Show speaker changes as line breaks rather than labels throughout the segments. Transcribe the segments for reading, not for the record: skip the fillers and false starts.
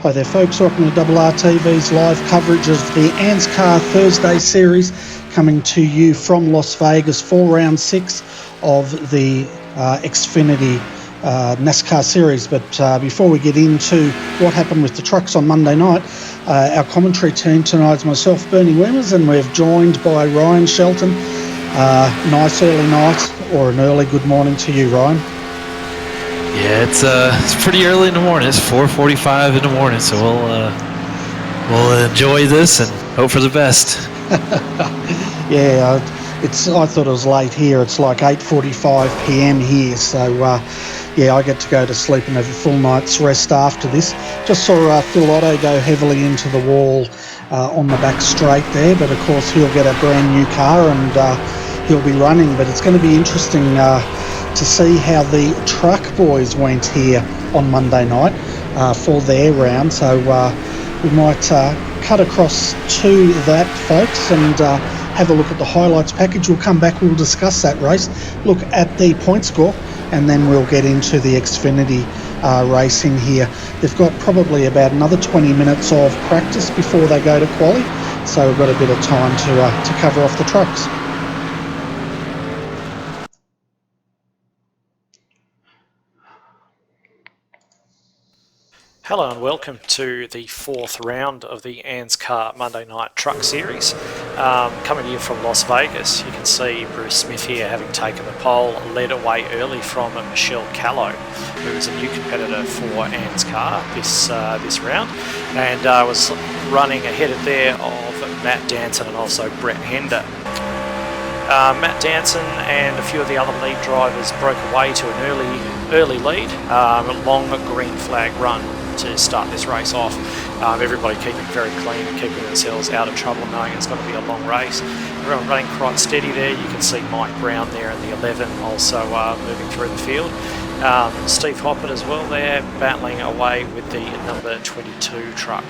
Hi there folks, welcome to RRTV's live coverage of the ANZCAR Thursday series, coming to you from Las Vegas for round 6 of the Xfinity NASCAR series. But before we get into what happened with the trucks on Monday night, our commentary team tonight is myself, Bernie Wemers, and we're joined by Ryan Shelton. Nice early night, or an early good morning to you, Ryan.
Yeah, it's pretty early in the morning. It's 4:45 in the morning, so we'll enjoy this and hope for the best.
Yeah, I thought it was late here. It's like 8:45 p.m. here, so yeah, I get to go to sleep and have a full night's rest after this. Just saw Phil Otto go heavily into the wall on the back straight there, but of course he'll get a brand new car and he'll be running. But it's going to be interesting to see how the truck boys went here on Monday night for their round. So we might cut across to that, folks, and have a look at the highlights package. We'll come back, we'll discuss that race, look at the point score, and then we'll get into the Xfinity racing here. They've got probably about another 20 minutes of practice before they go to quali, so we've got a bit of time to cover off the trucks.
Hello and welcome to the fourth round of the ANZCAR Monday Night Truck Series. Coming in from Las Vegas, you can see Bruce Smith here having taken the pole, led away early from Michelle Callow, who is a new competitor for ANZCAR this round, and was running ahead of there of Matt Danson and also Brett Hender. Matt Danson and a few of the other lead drivers broke away to an early lead, a long green flag run to start this race off. Everybody keeping very clean and keeping themselves out of trouble, knowing it's going to be a long race. Everyone running quite steady there. You can see Mike Brown there in the 11 also moving through the field. Steve Hoppert as well there, battling away with the number 22 truck.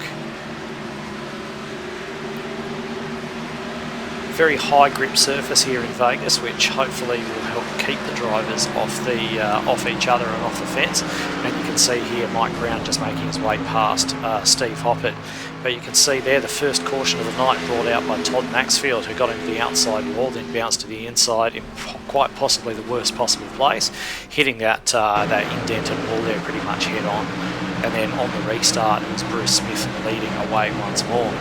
Very high grip surface here in Vegas, which hopefully will help keep the drivers off each other and off the fence. And you can see here Mike Brown just making his way past Steve Hoppert. But you can see there the first caution of the night brought out by Todd Maxfield, who got into the outside wall, then bounced to the inside in quite possibly the worst possible place, hitting that indented wall there pretty much head on. And then on the restart, it was Bruce Smith leading away once more.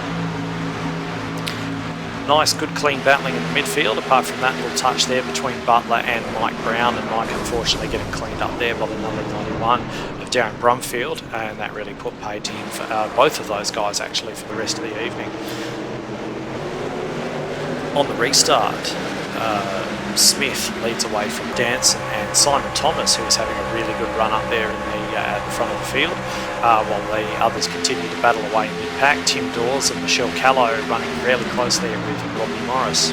Nice, good, clean battling in the midfield. Apart from that little touch there between Butler and Mike Brown, and Mike unfortunately getting cleaned up there by the number 91 of Darren Brumfield, and that really put paid to him for both of those guys actually for the rest of the evening. On the restart, Smith leads away from Danson and Simon Thomas, who is having a really good run up there at the front of the field, while the others continue to battle away in mid-pack. Tim Dawes and Michelle Callow running fairly closely with Robbie Morris.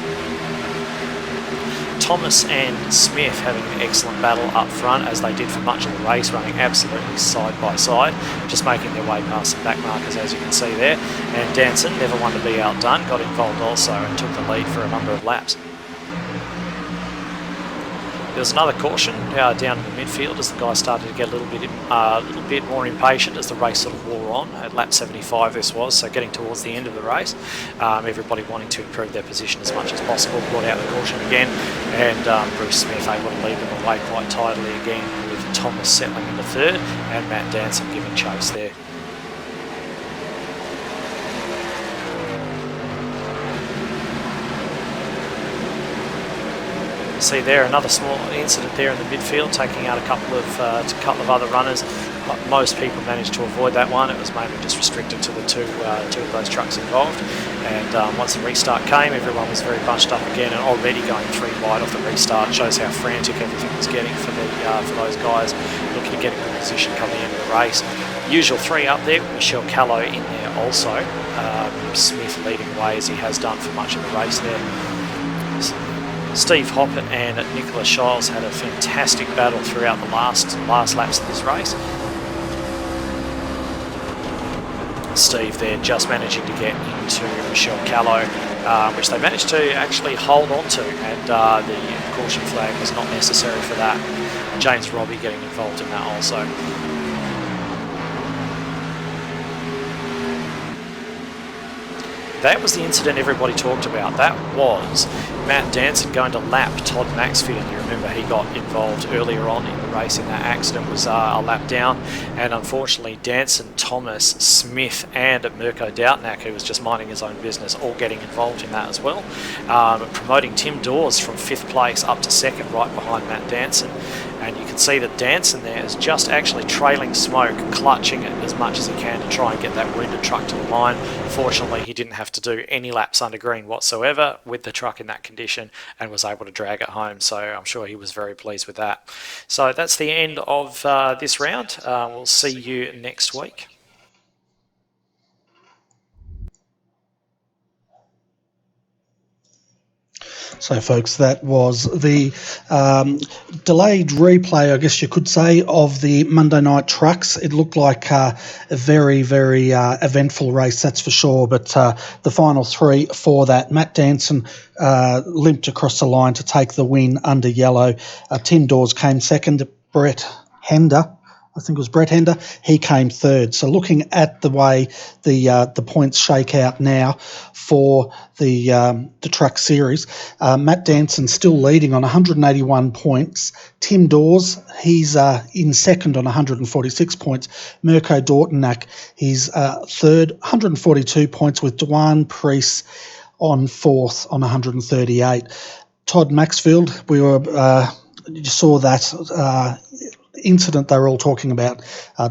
Thomas and Smith having an excellent battle up front, as they did for much of the race, running absolutely side by side, just making their way past the back markers, as you can see there. And Danson, never one to be outdone, got involved also and took the lead for a number of laps. There was another caution down in the midfield as the guy started to get a little bit more impatient as the race sort of wore on. At lap 75 this was, so getting towards the end of the race. Everybody wanting to improve their position as much as possible, brought out the caution again, and Bruce Smith able to lead them away quite tidily again, with Thomas settling into third and Matt Danson giving chase there. See there another small incident there in the midfield, taking out a couple of other runners, but most people managed to avoid that one. It was mainly just restricted to the two of those trucks involved. And once the restart came, everyone was very bunched up again, and already going 3 wide off the restart shows how frantic everything was getting for those guys looking to get a good position coming into the race. Usual 3 up there with Michelle Callow in there also. Smith leading away as he has done for much of the race there. Steve Hoppert and Nicholas Shiles had a fantastic battle throughout the last laps of this race. Steve there just managing to get into Michelle Callow, which they managed to actually hold on to, and the caution flag was not necessary for that. James Robbie getting involved in that also. that was the incident everybody talked about. That was Matt Danson going to lap Todd Maxfield. You remember he got involved earlier on in the race in that accident, was a lap down, and unfortunately Danson, Thomas, Smith and Mirko Doutnak, who was just minding his own business, all getting involved in that as well, promoting Tim Dawes from 5th place up to 2nd right behind Matt Danson. And you can see that Danson there is just actually trailing smoke, clutching it as much as he can to try and get that wounded truck to the line. Fortunately, he didn't have to do any laps under green whatsoever with the truck in that condition and was able to drag it home. So I'm sure he was very pleased with that. So that's the end of this round. We'll see you next week.
So, folks, that was the delayed replay, I guess you could say, of the Monday night trucks. It looked like a very, very eventful race, that's for sure. But the final 3 for that, Matt Danson limped across the line to take the win under yellow. Tim Dawes came second. Brett Hender, I think it was Brett Hender, he came third. So looking at the way the points shake out now for the truck series, Matt Danson still leading on 181 points. Tim Dawes, he's in second on 146 points. Mirko Doutnak, he's third, 142 points, with Dwan Priest on fourth on 138. Todd Maxfield, you saw that incident they were all talking about.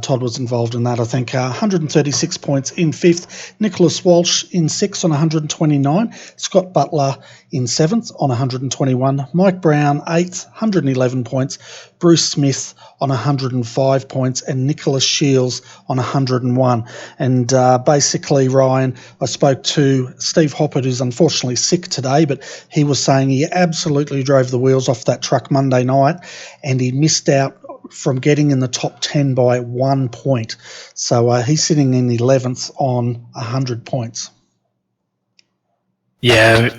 Todd was involved in that, I think. 136 points in 5th. Nicholas Walsh in 6th on 129. Scott Butler in 7th on 121. Mike Brown 8th, 111 points. Bruce Smith on 105 points, and Nicholas Shields on 101. And basically, Ryan, I spoke to Steve Hoppert, who's unfortunately sick today, but he was saying he absolutely drove the wheels off that truck Monday night, and he missed out from getting in the top 10 by 1 point. So he's sitting in 11th on 100 points.
Yeah,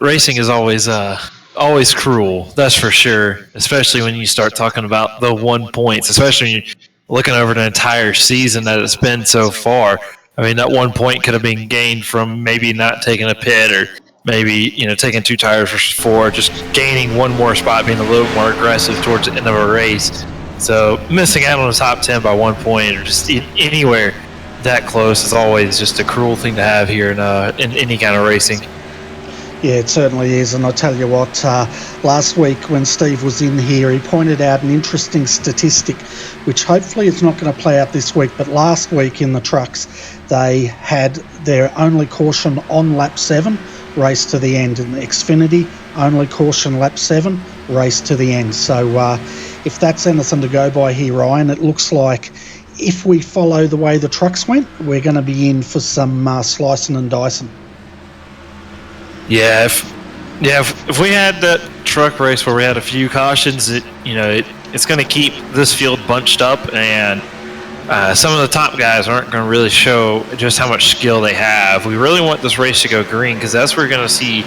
racing is always cruel, that's for sure, especially when you start talking about the 1 points, especially when you're looking over the entire season that it's been so far. I mean, that 1 point could have been gained from maybe not taking a pit, or maybe, taking 2 tires versus 4, just gaining 1 more spot, being a little more aggressive towards the end of a race. So missing out on the top 10 by 1 point, or just anywhere that close, is always just a cruel thing to have here in any kind of racing.
Yeah, it certainly is. And I tell you what, last week when Steve was in here, he pointed out an interesting statistic, which hopefully it's not going to play out this week. But last week in the trucks, they had their only caution on lap 7, race to the end. In the Xfinity, only caution lap 7, race to the end. So if that's anything to go by here, Ryan, it looks like if we follow the way the trucks went, we're going to be in for some slicing and dicing.
Yeah, if we had that truck race where we had a few cautions, it's going to keep this field bunched up, and some of the top guys aren't going to really show just how much skill they have. We really want this race to go green, because that's where we're going to see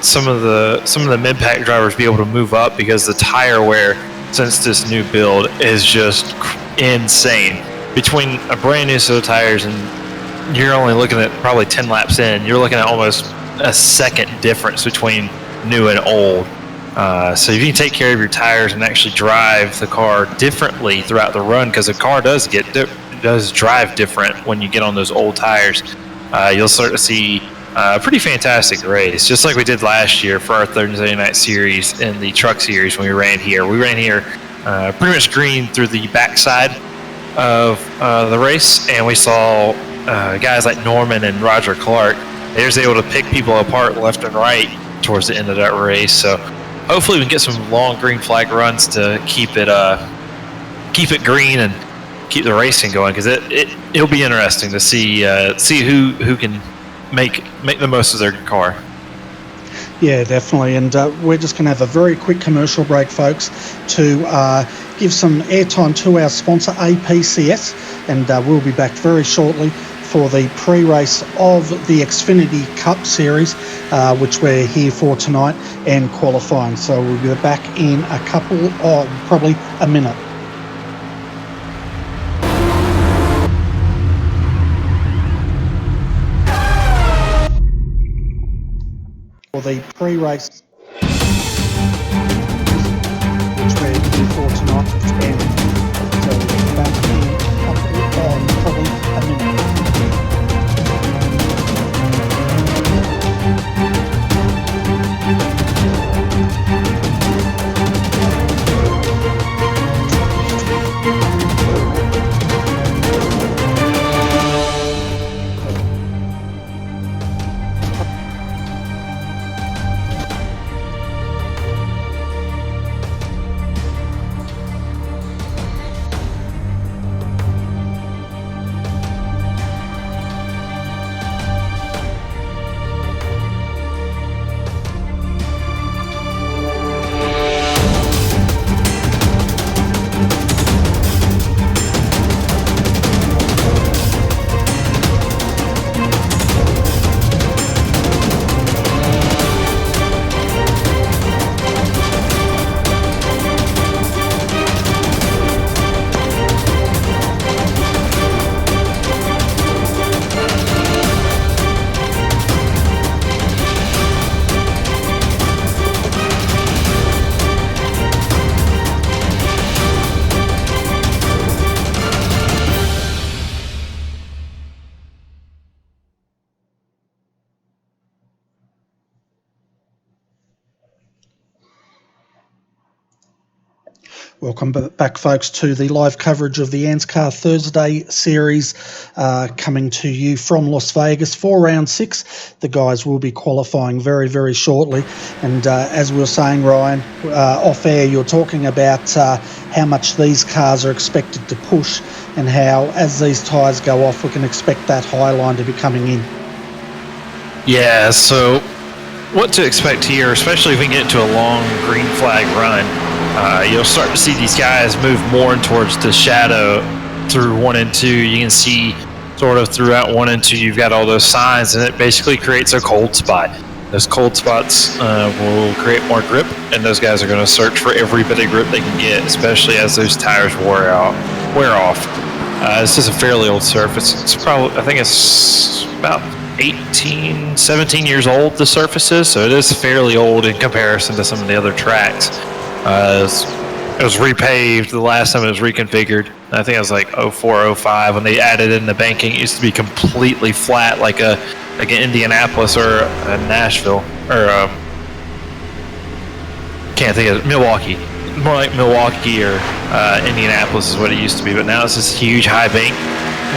some of the mid-pack drivers be able to move up, because the tire wear since this new build is just insane. Between a brand new set of tires, and you're only looking at probably 10 laps in, you're looking at almost a second difference between new and old. So if you can take care of your tires and actually drive the car differently throughout the run, because the car does drive different when you get on those old tires, you'll start to see a pretty fantastic race, just like we did last year for our Thursday night series in the truck series when we ran here. We ran here pretty much green through the backside of the race, and we saw guys like Norman and Roger Clark. They was able to pick people apart left and right towards the end of that race. So hopefully we can get some long green flag runs to keep it green and keep the racing going, because it'll be interesting to see who can make the most of their car.
Yeah, definitely. And we're just going to have a very quick commercial break, folks, to give some airtime to our sponsor, APCS, and we'll be back very shortly for the pre-race of the Xfinity Cup Series, which we're here for tonight, and qualifying. So we'll be back in a couple of, probably a minute. the pre-race, which we're due for tonight. And so back in probably a minute. Welcome back, folks, to the live coverage of the ANZCAR Thursday series coming to you from Las Vegas for round 6. The guys will be qualifying very, very shortly. And as we were saying, Ryan, off air, you're talking about how much these cars are expected to push and how, as these tyres go off, we can expect that high line to be coming in.
Yeah, so what to expect here, especially if we get into a long green flag run. You'll start to see these guys move more towards the shadow through 1 and 2. You can see sort of throughout 1 and 2, you've got all those signs, and it basically creates a cold spot. Those cold spots will create more grip, and those guys are going to search for every bit of grip they can get, especially as those tires wear off. This is a fairly old surface. It's probably, I think it's about 18, 17 years old, the surface is, so it is fairly old in comparison to some of the other tracks. It was repaved the last time it was reconfigured. I think it was like 04, 05 when they added in the banking. It used to be completely flat, like an Indianapolis or a Nashville, or can't think of it, Milwaukee. More like Milwaukee or Indianapolis is what it used to be, but now it's this huge high bank,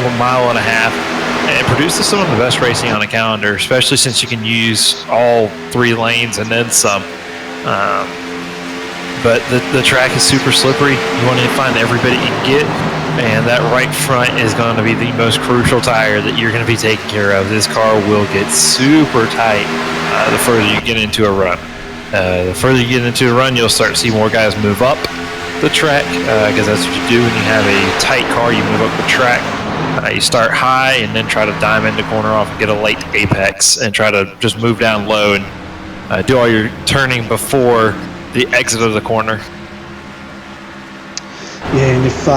1.5 miles. And it produces some of the best racing on the calendar, especially since you can use all 3 lanes and then some. But the track is super slippery. You want to find every bit you can get, and that right front is going to be the most crucial tire that you're going to be taking care of. This car will get super tight the further you get into a run. The further you get into a run, you'll start to see more guys move up the track, because that's what you do when you have a tight car. You move up the track. You start high and then try to diamond the corner off and get a late apex and try to just move down low and do all your turning before the exit of the corner.
Yeah, and if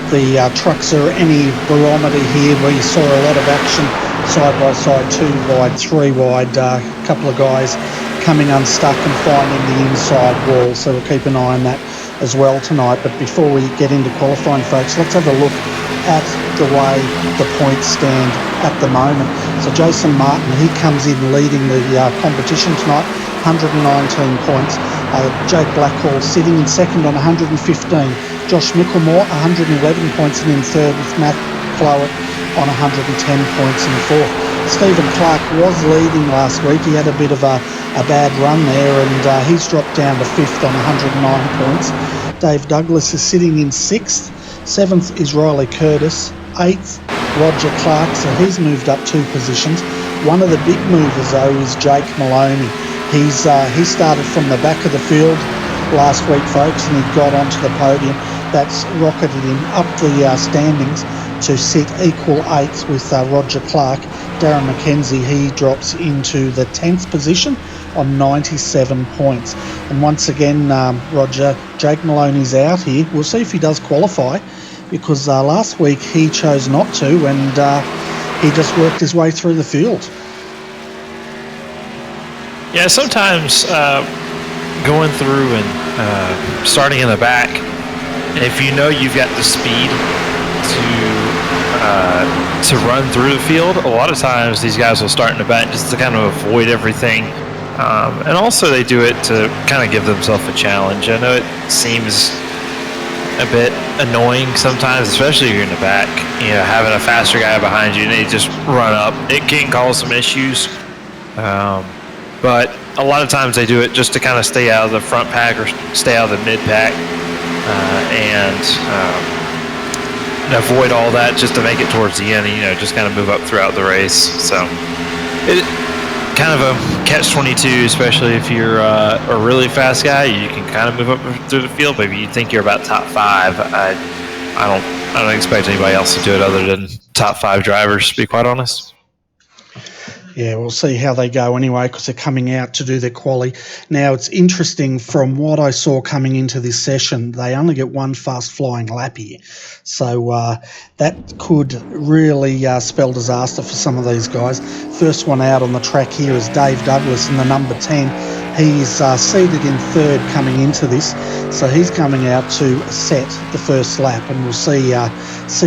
the trucks are any barometer here, we saw a lot of action side by side, 2 wide, 3 wide, a couple of guys coming unstuck and finding the inside wall, so we'll keep an eye on that as well tonight. But before we get into qualifying, folks, let's have a look at the way the points stand at the moment. So Jason Martin, he comes in leading the competition tonight, 119 points. Jake Blackhall sitting in second on 115. Josh Micklemore, 111 points, and in third with Matt Flowett on 110 points in fourth. Stephen Clark was leading last week. He had a bit of a bad run there, and he's dropped down to fifth on 109 points. Dave Douglas is sitting in sixth. Seventh is Riley Curtis. Eighth, Roger Clark, so he's moved up 2 positions. One of the big movers, though, is Jake Maloney. He started from the back of the field last week, folks, and he got onto the podium. That's rocketed him up the standings to sit equal 8th with Roger Clark. Darren McKenzie, he drops into the 10th position on 97 points. And once again, Roger, Jake Maloney's out here. We'll see if he does qualify, because last week he chose not to, and he just worked his way through the field.
Yeah, sometimes going through and starting in the back, if you know you've got the speed to run through the field, a lot of times these guys will start in the back just to kind of avoid everything. And also they do it to kind of give themselves a challenge. I know it seems a bit annoying sometimes, especially if you're in the back, having a faster guy behind you and they just run up. It can cause some issues. But a lot of times they do it just to kind of stay out of the front pack or stay out of the mid pack and avoid all that just to make it towards the end, just kind of move up throughout the race. So it kind of a catch-22, especially if you're a really fast guy. You can kind of move up through the field, but if you think you're about top 5, I don't expect anybody else to do it other than top 5 drivers, to be quite honest.
Yeah, we'll see how they go anyway, because they're coming out to do their quali. Now, it's interesting from what I saw coming into this session, they only get one fast flying lap here. So that could really spell disaster for some of these guys. First one out on the track here is Dave Douglas in the number 10. He's seated in 3rd coming into this, so he's coming out to set the first lap, and we'll see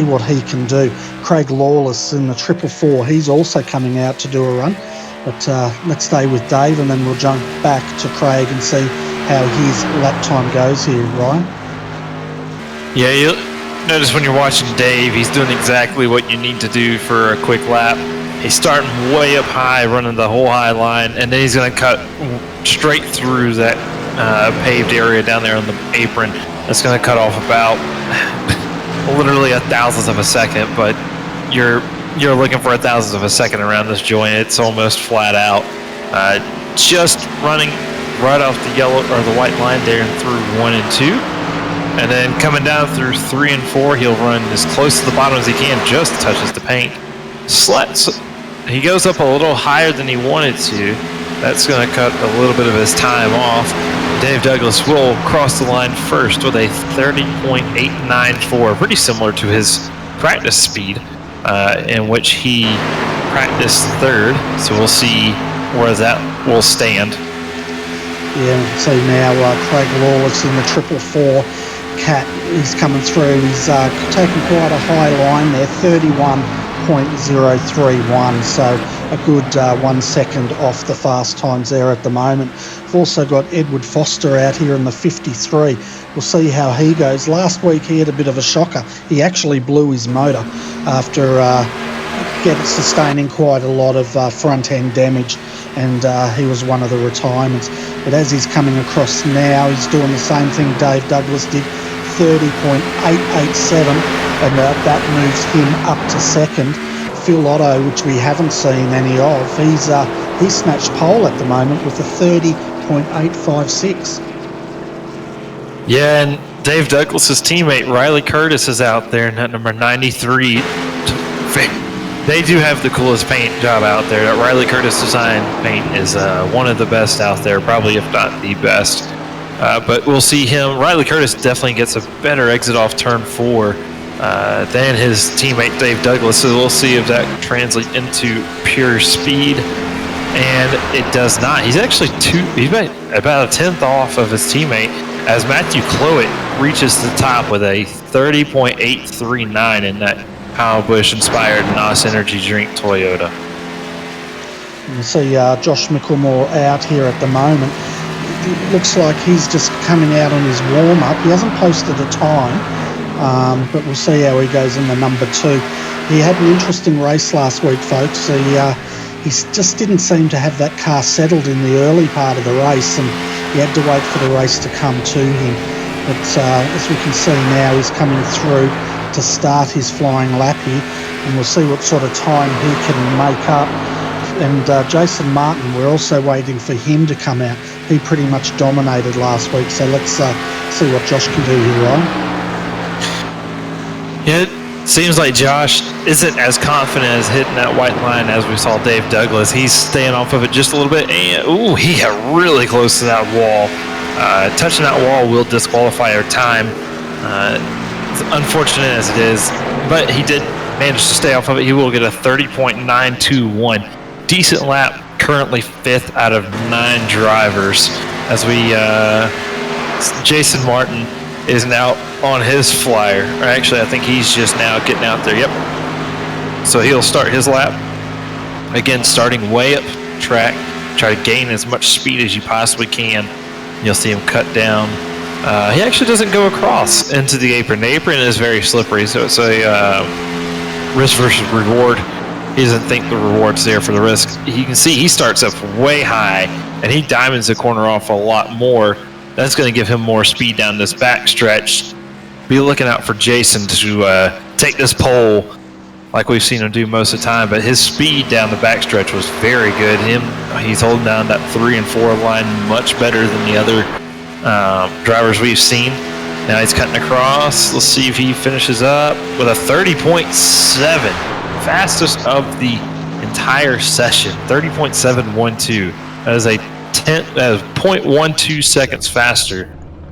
what he can do. Craig Lawless in the 444, he's also coming out to do a run, but let's stay with Dave and then we'll jump back to Craig and see how his lap time goes here, Ryan.
Yeah, you'll notice when you're watching Dave, he's doing exactly what you need to do for a quick lap. He's starting way up high, running the whole high line, and then he's going to cut straight through that paved area down there on the apron. That's going to cut off about literally a thousandth of a second, but you're looking for a thousandth of a second around this joint. It's almost flat out. Just running right off the yellow or the white line there and through 1 and 2. And then coming down through 3 and 4, he'll run as close to the bottom as he can, just touches the paint. He goes up a little higher than he wanted to. That's going to cut a little bit of his time off. Dave Douglas will cross the line first with a 30.894, pretty similar to his practice speed, in which he practiced 3rd. So we'll see where that will stand.
Yeah, we can see now Craig Lawless in the 444. Cat, he's coming through. He's taking quite a high line there, 31.031, so a good 1 second off the fast times there at the moment. We've also got Edward Foster out here in the 53. We'll see how he goes. Last week he had a bit of a shocker. He actually blew his motor after sustaining quite a lot of front end damage, and he was one of the retirements. But as he's coming across now, he's doing the same thing Dave Douglas did, 30.887, and that moves him up to 2nd. Phil Otto, which we haven't seen any of, he's snatched pole at the moment with a 30.856.
Yeah, and Dave Douglas's teammate Riley Curtis is out there in that number 93. They do have the coolest paint job out there. That Riley Curtis design paint is one of the best out there, probably if not the best. But we'll see him. Riley Curtis definitely gets a better exit off turn 4 than his teammate Dave Douglas. So we'll see if that translates into pure speed. And it does not. He's actually he's about a tenth off of his teammate as Matthew Cloet reaches the top with a 30.839 in that Kyle Busch-inspired NOS Energy Drink Toyota.
You see Josh Micklemore out here at the moment. It looks like he's just coming out on his warm-up. He hasn't posted a time, but we'll see how he goes in the number 2. He had an interesting race last week, folks. He just didn't seem to have that car settled in the early part of the race, and he had to wait for the race to come to him. But as we can see now, he's coming through to start his flying lap here, and we'll see what sort of time he can make up. And Jason Martin, we're also waiting for him to come out. He pretty much dominated last week, so let's see what Josh can do here, Ryan.
Yeah, it seems like Josh isn't as confident as hitting that white line as we saw Dave Douglas. He's staying off of it just a little bit, and he got really close to that wall. Touching that wall will disqualify our time. Unfortunate as it is, but he did manage to stay off of it. He will get a 30.921. Decent lap currently 5th out of 9 drivers. As Jason Martin is now on his flyer. Or actually, I think he's just now getting out there. Yep. So he'll start his lap. Again, starting way up track. Try to gain as much speed as you possibly can. You'll see him cut down. He actually doesn't go across into the apron. The apron is very slippery, so it's a risk versus reward. He doesn't think the reward's there for the risk. You can see he starts up way high, and he diamonds the corner off a lot more. That's going to give him more speed down this back stretch. Be looking out for Jason to take this pole like we've seen him do most of the time, but his speed down the backstretch was very good. He's holding down that 3 and 4 line much better than the other drivers we've seen. Now he's cutting across. Let's see if he finishes up with a 30.7, fastest of the entire session. 30.712. That is 0.12 seconds faster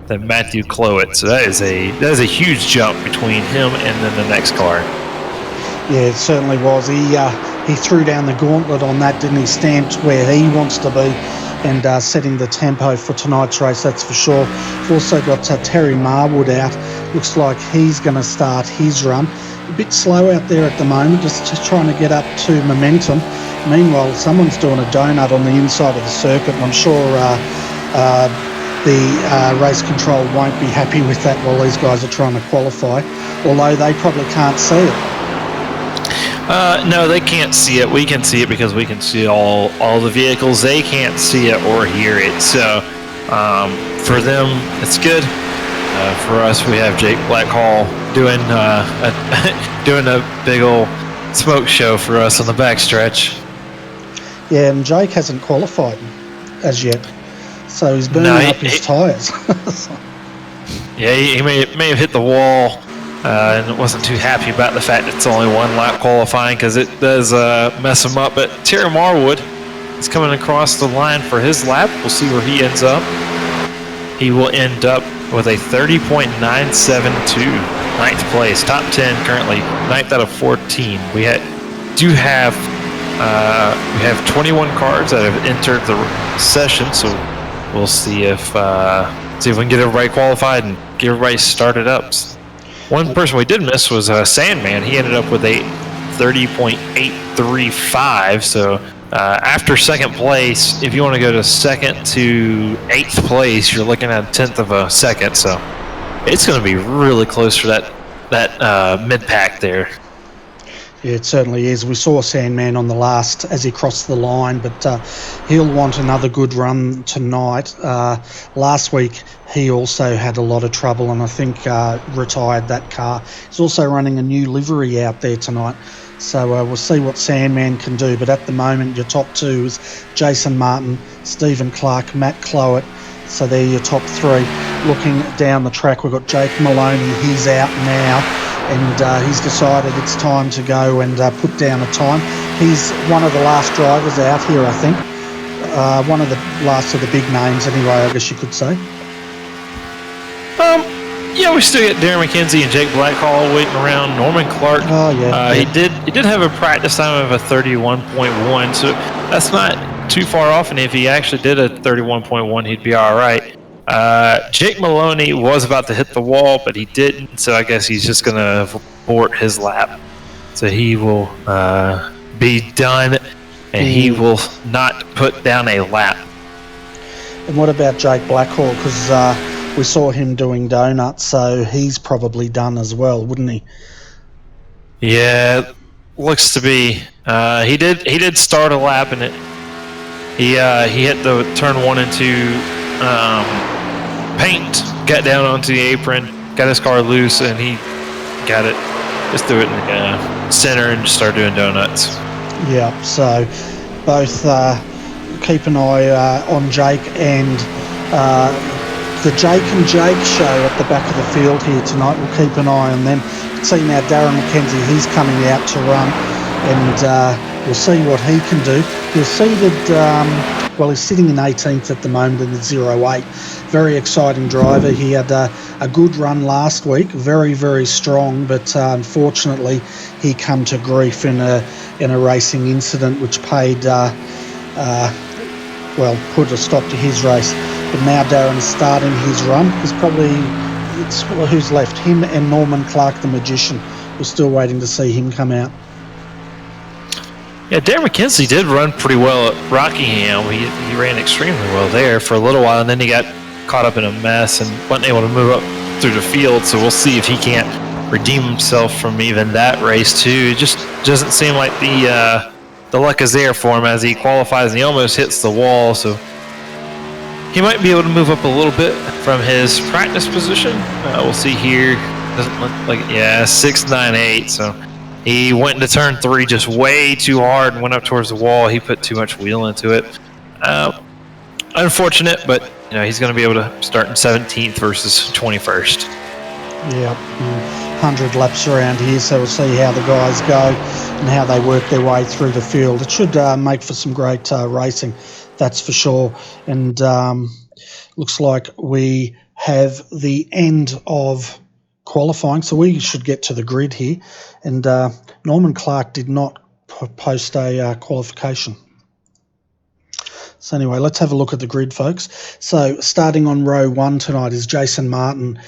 than Matthew Clowett. So that is a huge jump between him and then the next car.
Yeah, it certainly was. He threw down the gauntlet on that, didn't he? Stamped where he wants to be and setting the tempo for tonight's race, that's for sure. We've also got Terry Marwood out. Looks like he's going to start his run. A bit slow out there at the moment, just trying to get up to momentum. Meanwhile, someone's doing a donut on the inside of the circuit, and I'm sure the race control won't be happy with that while these guys are trying to qualify, although they probably can't see it.
No, they can't see it. We can see it because we can see all the vehicles. They can't see it or hear it. So for them, it's good. For us, we have Jake Blackhall doing a big old smoke show for us on the backstretch.
Yeah, and Jake hasn't qualified as yet, so he's burning up his tyres.
Yeah, he may have hit the wall. And wasn't too happy about the fact it's only 1 lap qualifying because it does mess him up. But Terry Marwood is coming across the line for his lap. We'll see where he ends up. He will end up with a 30.972, 9th place, top 10 currently, 9th out of 14. We have 21 cars that have entered the session, so we'll see if we can get everybody qualified and get everybody started up. One person we did miss was Sandman. He ended up with a 30.835. So after second place, if you want to go to second to 8th place, you're looking at a 10th of a second. So it's going to be really close for that mid-pack there.
Yeah, it certainly is. We saw Sandman on the last as he crossed the line, but he'll want another good run tonight. Last week, he also had a lot of trouble and I think retired that car. He's also running a new livery out there tonight. So we'll see what Sandman can do. But at the moment, your top 2 is Jason Martin, Stephen Clark, Matt Clowett. So they're your top 3. Looking down the track, we've got Jake Maloney. He's out now. And he's decided it's time to go and put down a time. He's one of the last drivers out here, I think. One of the last of the big names, anyway, I guess you could say.
Yeah, we still get Darren McKenzie and Jake Blackhall waiting around. Norman Clark.
Oh yeah.
He did have a practice time of a 31.1, so that's not too far off. And if he actually did a 31.1, he'd be all right. Jake Maloney was about to hit the wall, but he didn't, so I guess he's just going to abort his lap. So he will be done, and he will not put down a lap.
And what about Jake Blackhall? Because we saw him doing donuts, so he's probably done as well, wouldn't he?
Yeah, looks to be. He did start a lap in it. He hit the turn 1 and 2 paint, got down onto the apron, got his car loose, and he got it. Just threw it in the center and just started doing donuts. Yeah,
so both keep an eye on Jake and the Jake and Jake show at the back of the field here tonight. We'll keep an eye on them. See now Darren McKenzie, he's coming out to run, and we'll see what he can do. He's seated, he's sitting in 18th at the moment in the 08. Very exciting driver. He had a good run last week, very, very strong, but unfortunately he come to grief in a racing incident which paid put a stop to his race. But now Darren's starting his run. Who's left? Him and Norman Clark, the magician. We're still waiting to see him come out.
Yeah, Darren McKenzie did run pretty well at Rockingham. He ran extremely well there for a little while, and then he got caught up in a mess and wasn't able to move up through the field. So we'll see if he can't redeem himself from even that race too. It just doesn't seem like the luck is there for him as he qualifies and he almost hits the wall. So he might be able to move up a little bit from his practice position. We'll see here. Doesn't look like 6.98. So he went into turn 3 just way too hard and went up towards the wall. He put too much wheel into it. Unfortunate, but he's going to be able to start in 17th versus 21st.
Yeah, 100 laps around here, so we'll see how the guys go and how they work their way through the field. It should make for some great racing, that's for sure. And looks like we have the end of qualifying, so we should get to the grid here. And Norman Clark did not post a qualification. So anyway, let's have a look at the grid, folks. So starting on row 1 tonight is Jason Martin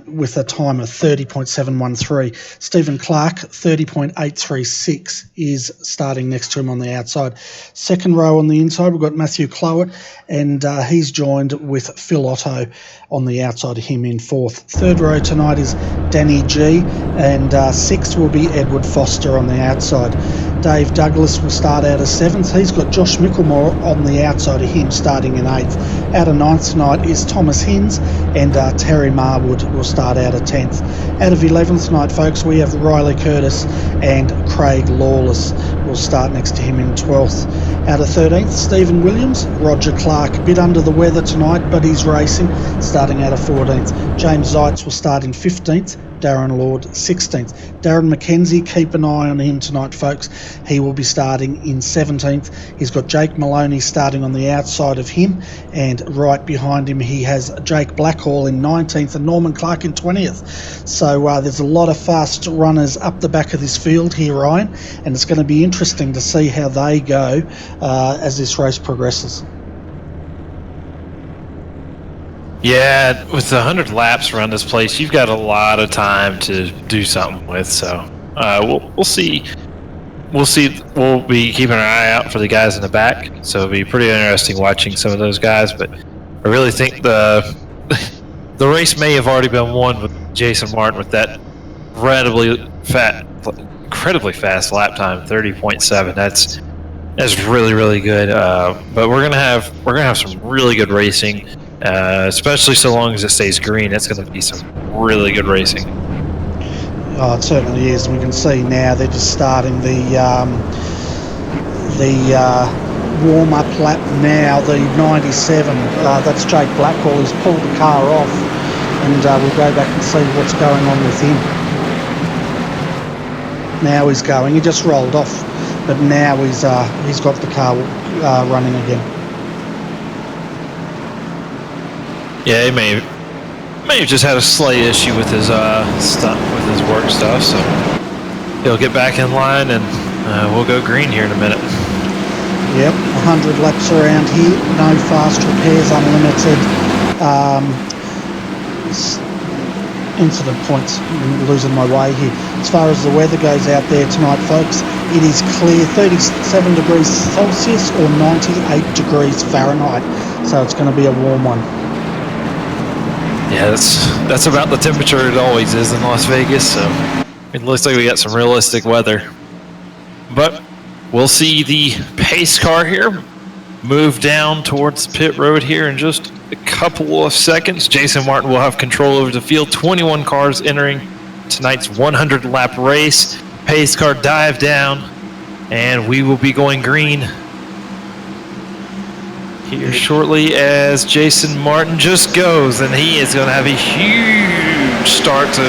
with a time of 30.713. Stephen Clark, 30.836, is starting next to him on the outside. Second row on the inside, we've got Matthew Clowett, and he's joined with Phil Otto on the outside of him in 4th. Third row tonight is Danny G, and 6th will be Edward Foster on the outside. Dave Douglas will start out as 7th. He's got Josh Micklemore on the outside of him starting in 8th. Out of 9th tonight is Thomas Hinds, and Terry Marwood will start out at 10th. Out of 11th tonight, folks, we have Riley Curtis and Craig Lawless will start next to him in 12th. Out of 13th, Stephen Williams, Roger Clark, a bit under the weather tonight, but he's racing, starting out of 14th. James Zeitz will start in 15th. Darren Lord 16th. Darren McKenzie, keep an eye on him tonight, folks. He will be starting in 17th. He's got Jake Maloney starting on the outside of him, and right behind him he has Jake Blackhall in 19th and Norman Clark in 20th. So there's a lot of fast runners up the back of this field here, Ryan, and it's going to be interesting to see how they go as this race progresses.
Yeah, with 100 laps around this place, you've got a lot of time to do something with. So we'll see. We'll see. We'll be keeping our eye out for the guys in the back. So it'll be pretty interesting watching some of those guys. But I really think the race may have already been won with Jason Martin with that incredibly fast lap time, 30.7. That's really, really good. But we're gonna have some really good racing. Especially so long as it stays green, it's going to be some really good racing.
Oh, it certainly is. We can see now they're just starting the warm-up lap now, the 97. That's Jake Blackwell. He's pulled the car off, and we'll go back and see what's going on with him. Now he's going. He just rolled off, but now he's got the car running again.
Yeah, he may have just had a slight issue with his work stuff, so he'll get back in line, and we'll go green here in a minute.
Yep, 100 laps around here, no fast repairs, unlimited incident points. I'm losing my way here. As far as the weather goes out there tonight, folks, it is clear, 37 degrees Celsius or 98 degrees Fahrenheit, so it's going to be a warm one.
Yeah, that's about the temperature it always is in Las Vegas, so it looks like we got some realistic weather. But we'll see the pace car here move down towards pit road here in just a couple of seconds. Jason Martin will have control over the field. 21 cars entering tonight's 100-lap race. Pace car dive down, and we will be going green here shortly as Jason Martin just goes, and he is going to have a huge start to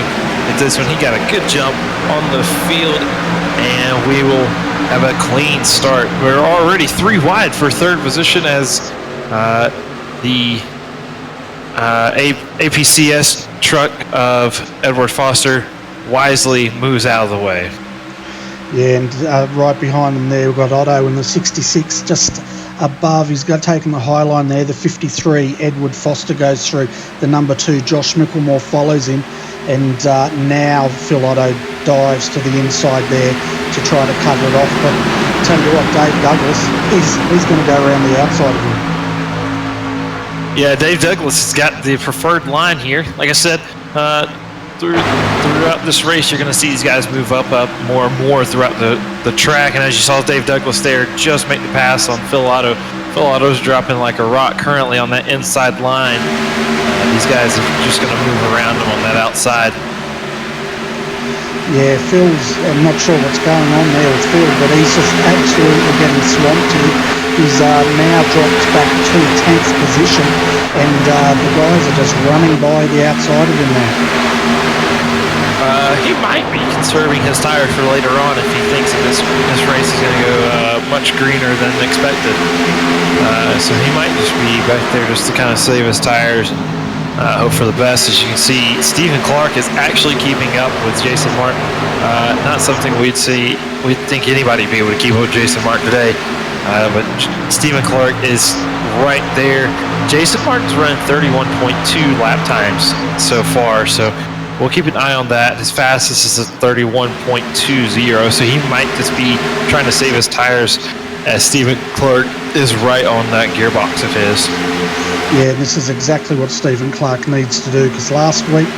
this one. He got a good jump on the field, and we will have a clean start. We're already 3 wide for third position as the APCS truck of Edward Foster wisely moves out of the way.
Yeah, and right behind them there we've got Otto in the 66, just above. He's got taken the high line there. The 53, Edward Foster, goes through. The number 2, Josh Micklemore, follows him. And now Phil Otto dives to the inside there to try to cover it off. But I'll tell you what, Dave Douglas, he's going to go around the outside of him.
Yeah, Dave Douglas has got the preferred line here. Like I said, throughout this race, you're going to see these guys move up more and more throughout the track. And as you saw Dave Douglas there just make the pass on Phil Otto. Phil Otto's dropping like a rock currently on that inside line. These guys are just going to move around him on that outside.
Yeah, I'm not sure what's going on there with Phil, but he's just absolutely getting swamped here. He's now dropped back to 10th position, and the guys are just running by the outside of him now.
He might be conserving his tires for later on if he thinks that this race is going to go much greener than expected. So he might just be back there just to kind of save his tires and hope for the best. As you can see, Stephen Clark is actually keeping up with Jason Martin. Not something we'd think anybody would be able to keep up with Jason Martin today. But Stephen Clark is right there. Jason Martin's running 31.2 lap times so far, so we'll keep an eye on that. His fastest is a 31.20, so he might just be trying to save his tires as Stephen Clark is right on that gearbox of his.
Yeah, this is exactly what Stephen Clark needs to do, because last week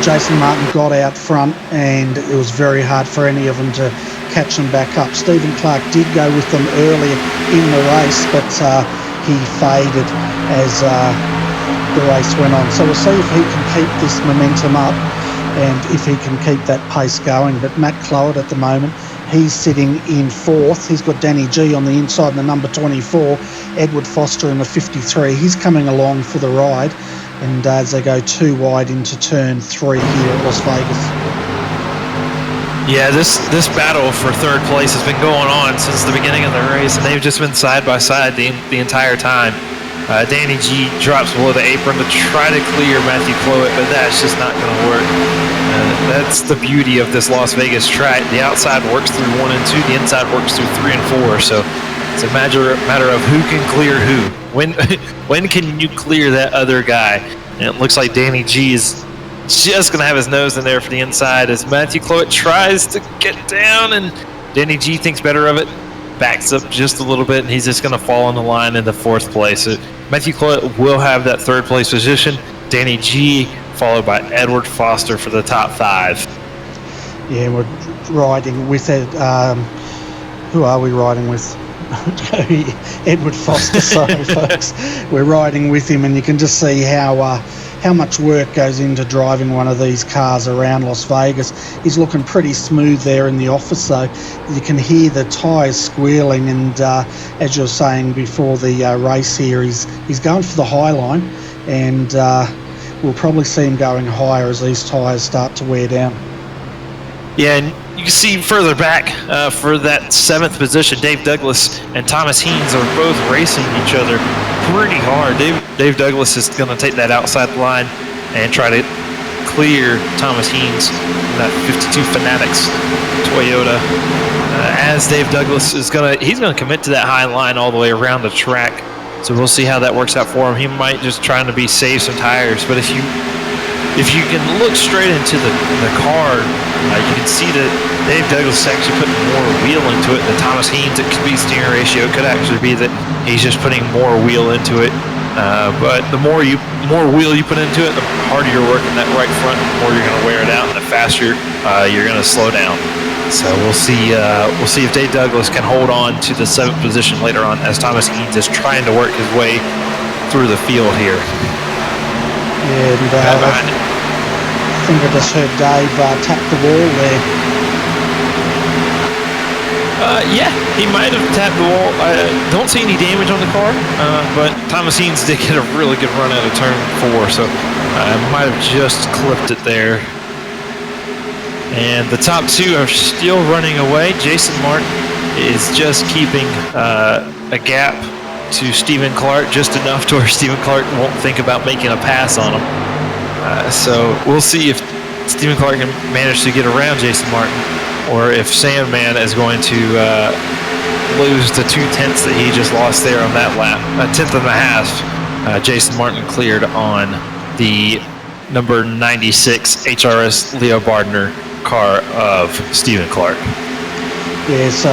Jason Martin got out front and it was very hard for any of them to catch them back up. Stephen Clark did go with them earlier in the race, but he faded as the race went on. So we'll see if he can keep this momentum up and if he can keep that pace going. But Matt Cloward at the moment, he's sitting in 4th. He's got Danny G on the inside in the number 24, Edward Foster in the 53. He's coming along for the ride, and as they go too wide into turn 3 here at Las Vegas.
Yeah, this battle for third place has been going on since the beginning of the race, and they've just been side by side the entire time. Danny G drops below the apron to try to clear Matthew Clowett, but that's just not going to work. That's the beauty of this Las Vegas track. The outside works through 1 and 2, the inside works through 3 and 4. So it's a matter of who can clear who. When can you clear that other guy? And it looks like Danny G is just going to have his nose in there for the inside as Matthew Clowett tries to get down, and Danny G thinks better of it, backs up just a little bit, and he's just going to fall on the line into 4th place. So Matthew Clowett will have that 3rd place position. Danny G followed by Edward Foster for the top 5.
Yeah, we're riding with it. Who are we riding with? Edward Foster, sorry folks. We're riding with him, and you can just see how much work goes into driving one of these cars around Las Vegas. He's looking pretty smooth there in the office, so you can hear the tyres squealing, and as you were saying before the race here, he's going for the high line, and we'll probably see him going higher as these tyres start to wear down. Yeah,
and you can see further back for that 7th position, Dave Douglas and Thomas Heens are both racing each other pretty hard. Dave Douglas is going to take that outside line and try to clear Thomas Heens in that 52 Fanatics Toyota. As Dave Douglas he's going to commit to that high line all the way around the track. So we'll see how that works out for him. He might just trying to save some tires, but if you can look straight into the car, you can see that Dave Douglas is actually putting more wheel into it than Thomas Heens. It could be steering ratio. It could actually be that he's just putting more wheel into it. But the more wheel you put into it, the harder you're working that right front, the more you're going to wear it out, and the faster you're going to slow down. So we'll see if Dave Douglas can hold on to the 7th position later on, as Thomas Heens is trying to work his way through the field here.
Yeah, and I think I just heard Dave tap the wall there.
Yeah, he might have tapped the wall. I don't see any damage on the car, but Thomas Heens did get a really good run out of turn 4, so I might have just clipped it there. And the top 2 are still running away. Jason Martin is just keeping a gap to Stephen Clark, just enough to where Stephen Clark won't think about making a pass on him. So we'll see if Stephen Clark can manage to get around Jason Martin, or if Sandman is going to lose the 2 tenths that he just lost there on that lap. A tenth and a half. Jason Martin cleared on the number 96 HRS Leo Bardner car of Stephen Clark.
Yeah, so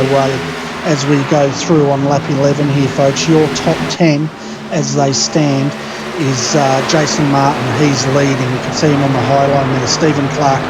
as we go through on lap 11 here, folks, your top 10 as they stand is Jason Martin. He's leading. You can see him on the high line there. Stephen Clark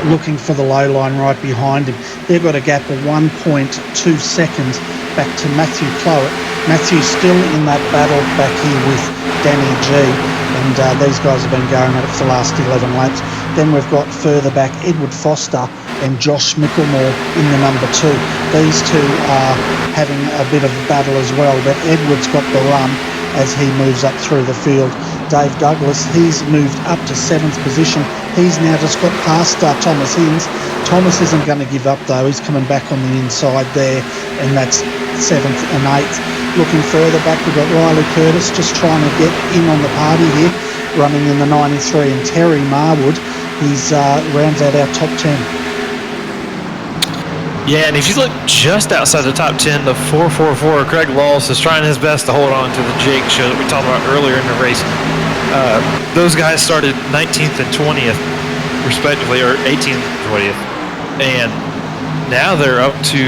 looking for the low line right behind him. They've got a gap of 1.2 seconds back to Matthew Clowett. Matthew's still in that battle back here with Danny G, and these guys have been going at it for the last 11 laps. Then we've got further back Edward Foster and Josh Micklemore in the number 2. These two are having a bit of a battle as well, but Edward's got the run as he moves up through the field. Dave Douglas, he's moved up to 7th position. He's now just got past Thomas Hinds. Thomas isn't going to give up though. He's coming back on the inside there, and that's 7th and 8th. Looking further back, we've got Riley Curtis just trying to get in on the party here, running in the 93, and Terry Marwood, he's rounds out our top 10.
Yeah, and if you look just outside the top 10, the 444, Craig Lawless is trying his best to hold on to the Jake show that we talked about earlier in the race. Those guys started 19th and 20th, respectively, or 18th and 20th. And now they're up to,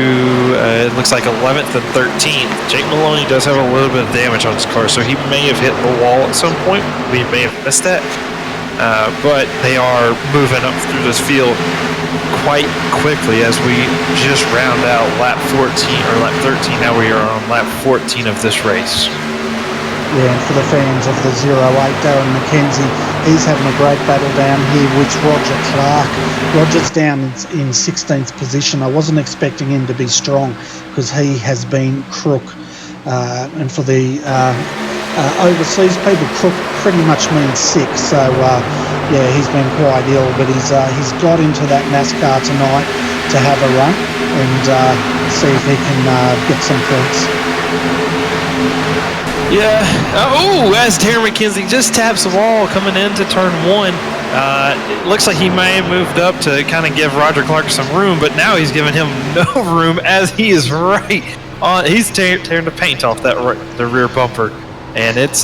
it looks like 11th and 13th. Jake Maloney does have a little bit of damage on his car, so he may have hit the wall at some point. We may have missed that. But they are moving up through this field quite quickly as we just round out lap 14 or lap 13. Now we are on lap 14 of this race.
Yeah, and for the fans of the 08, Darren McKenzie, he's having a great battle down here with Roger Clark. Roger's down in 16th position. I wasn't expecting him to be strong because he has been crook. And for the overseas people, crook pretty much means sick. So, yeah, he's been quite ill, but he's got into that NASCAR tonight to have a run and see if he can get some points.
Yeah. As Terry McKenzie just taps the wall coming into turn 1. It looks like he may have moved up to kind of give Roger Clark some room, but now he's giving him no room as he is right on. He's tearing the paint off the rear bumper, and it's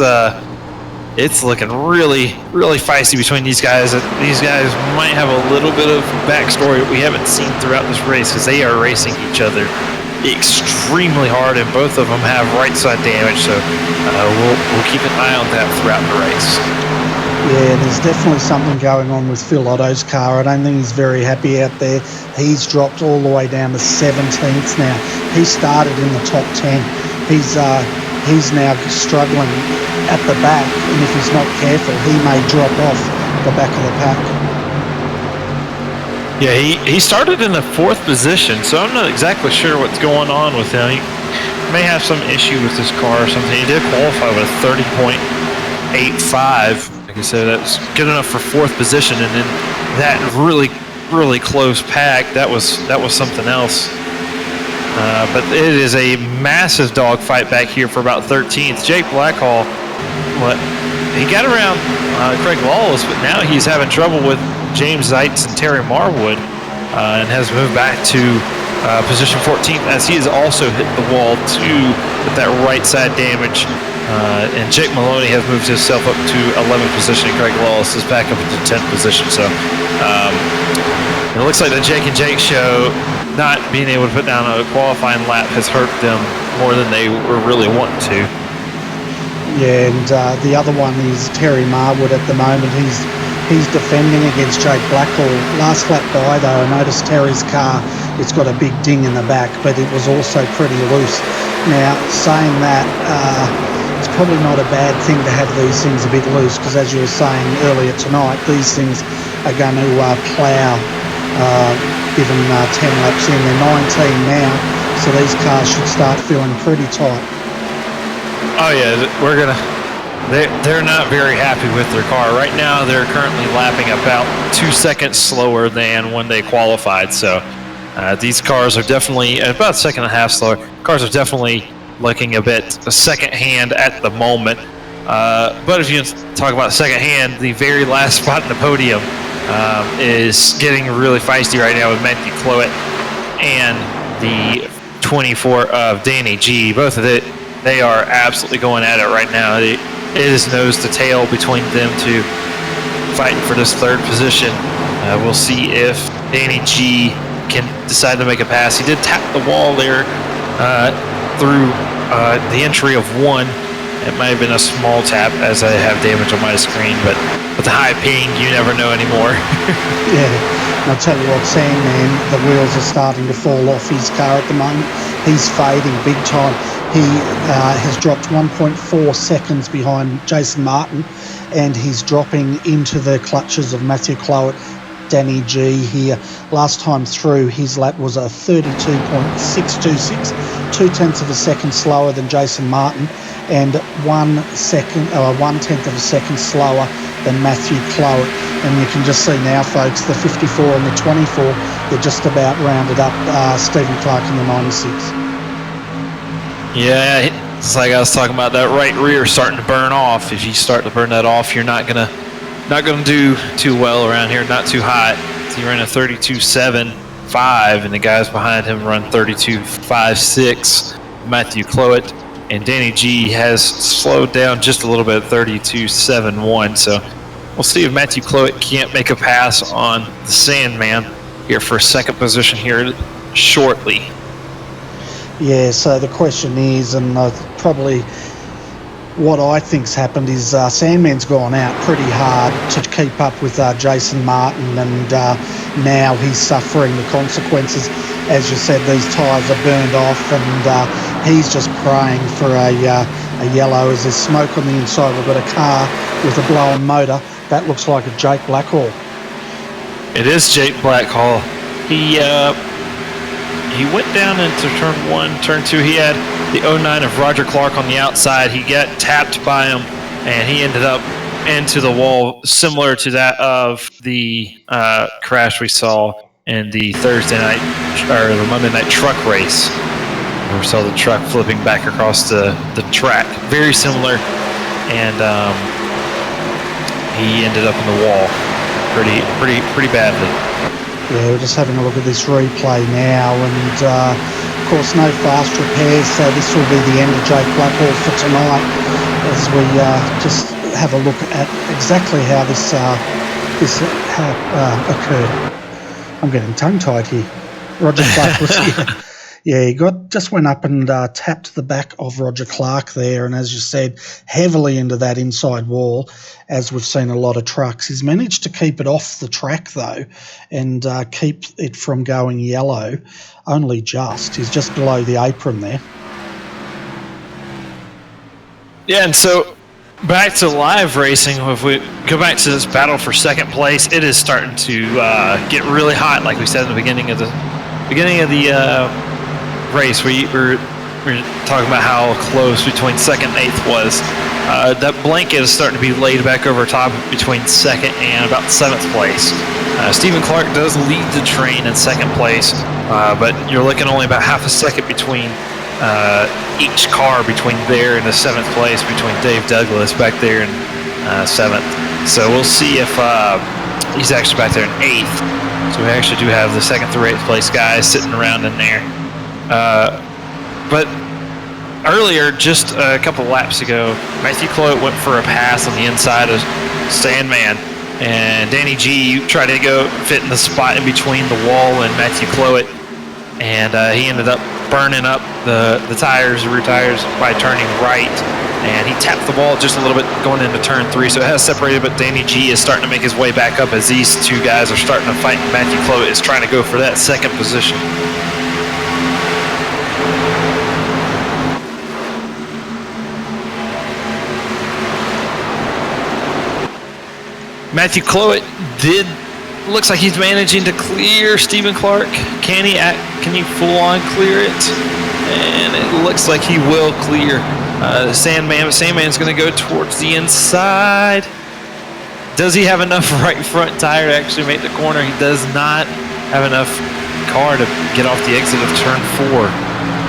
looking really, really feisty between these guys. These guys might have a little bit of backstory that we haven't seen throughout this race because they are racing each other extremely hard, and both of them have right side damage, so we'll keep an eye on that throughout the race.
Yeah, there's definitely something going on with Phil Otto's car. I don't think he's very happy out there. He's dropped all the way down to 17th now. He started in the top 10. He's now struggling at the back, and if he's not careful, he may drop off the back of the pack.
Yeah, he started in the 4th position, so I'm not exactly sure what's going on with him. He may have some issue with his car or something. He did qualify with a 30.85. Like I said, that's good enough for 4th position, and then that really, really close pack, that was something else. But it is a massive dogfight back here for about 13th. Jake Blackhall, he got around Craig Lawless, but now he's having trouble with James Zeitz and Terry Marwood, and has moved back to position 14th as he has also hit the wall too with that right side damage. And Jake Maloney has moved himself up to 11th position, and Craig Lawless is back up into 10th position. So it looks like the Jake and Jake show, not being able to put down a qualifying lap has hurt them more than they were really wanting to.
Yeah, and the other one is Terry Marwood at the moment. He's defending against Jake Blackhall. Last lap by though, I noticed Terry's car, it's got a big ding in the back, but it was also pretty loose. Now, saying that, it's probably not a bad thing to have these things a bit loose, because as you were saying earlier tonight, these things are going to plough, given 10 laps in. They're 19 now, so these cars should start feeling pretty tight.
Oh yeah, they're not very happy with their car. Right now, they're currently lapping about 2 seconds slower than when they qualified. So these cars are definitely about a second and a half slower. Cars are definitely looking a bit second hand at the moment. But if you talk about second hand, the very last spot in the podium is getting really feisty right now with Matthew Clowett and the 24 of Danny G. Both of it, they are absolutely going at it right now. It is nose to tail between them two, fighting for this third position. We'll see if Danny G can decide to make a pass. He did tap the wall there through the entry of 1. It might have been a small tap as I have damage on my screen, but with the high ping, you never know anymore.
Yeah, and I'll tell you what, Sandman, the wheels are starting to fall off his car at the moment. He's fading big time. He has dropped 1.4 seconds behind Jason Martin, and he's dropping into the clutches of Matthew Clowett, Danny G here. Last time through, his lap was a 32.626, 0.2 of a second slower than Jason Martin, and 1/10 of a second slower than Matthew Clowett. And you can just see now, folks, the 54 and the 24, they're just about rounded up Stephen Clark in the 96.
Yeah, it's like I was talking about, that right rear starting to burn off. If you start to burn that off, you're not gonna do too well around here, not too hot. So you run a 32.75, and the guys behind him run 32.56. Matthew Clowett, and Danny G has slowed down just a little bit, 32.71. So we'll see if Matthew Clowett can't make a pass on the Sandman here for second position here shortly.
Yeah, so the question is, and probably what I think's happened is Sandman's gone out pretty hard to keep up with Jason Martin, and now he's suffering the consequences. As you said, these tyres are burned off, and he's just praying for a yellow. As there's smoke on the inside, we've got a car with a blown motor. That looks like a Jake Blackhall.
It is Jake Blackhall. He went down into turn 1, turn 2. He had the 09 of Roger Clark on the outside. He got tapped by him, and he ended up into the wall, similar to that of the crash we saw in the Thursday night, or the Monday night truck race. We saw the truck flipping back across the track. Very similar, and he ended up in the wall pretty badly.
Yeah, we're just having a look at this replay now, and of course no fast repairs, so this will be the end of Jake Blackhall for tonight, as we just have a look at exactly how this occurred. I'm getting tongue-tied here. Roger Clark was here. Yeah, he just went up and tapped the back of Roger Clark there, and as you said, heavily into that inside wall, as we've seen a lot of trucks. He's managed to keep it off the track, though, and keep it from going yellow, only just. He's just below the apron there.
Yeah, and so back to live racing, if we go back to this battle for second place, it is starting to get really hot, like we said in the beginning of the race. We were talking about how close between second and eighth was. That blanket is starting to be laid back over top between second and about seventh place. Stephen Clark does lead the train in second place, but you're looking only about half a second between each car between there and the seventh place, between Dave Douglas back there in seventh. So we'll see if he's actually back there in eighth. So we actually do have the second through eighth place guys sitting around in there. But earlier, just a couple laps ago, Matthew Clowett went for a pass on the inside of Sandman, and Danny G tried to go fit in the spot in between the wall and Matthew Clowett, and he ended up burning up the tires, the rear tires, by turning right, and he tapped the wall just a little bit going into turn 3, so it has separated, but Danny G is starting to make his way back up as these two guys are starting to fight. Matthew Clowett is trying to go for that second position. Matthew Clowett looks like he's managing to clear Stephen Clark. Can he full on clear it? And it looks like he will clear Sandman's going to go towards the inside. Does he have enough right front tire to actually make the corner? He does not have enough car to get off the exit of turn 4.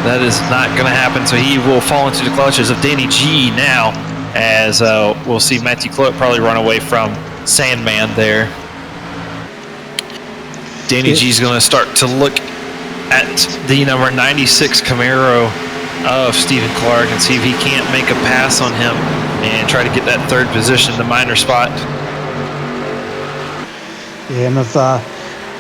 That is not going to happen, so he will fall into the clutches of Danny G now, as we'll see Matthew Clowett probably run away from Sandman there. Danny G's going to start to look at the number 96 Camaro of Stephen Clark and see if he can't make a pass on him and try to get that third position, the minor spot.
Yeah, and I've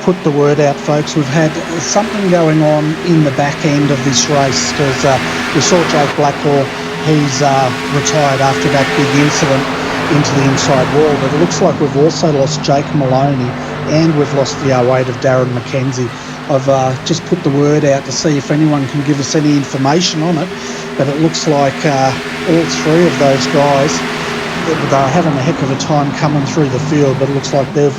put the word out, folks. We've had something going on in the back end of this race because we saw Jake Blackwell. He's retired after that big incident into the inside wall, but it looks like we've also lost Jake Maloney and we've lost the 08 of Darren McKenzie. I've just put the word out to see if anyone can give us any information on it, but it looks like all three of those guys, they're having a heck of a time coming through the field, but it looks like their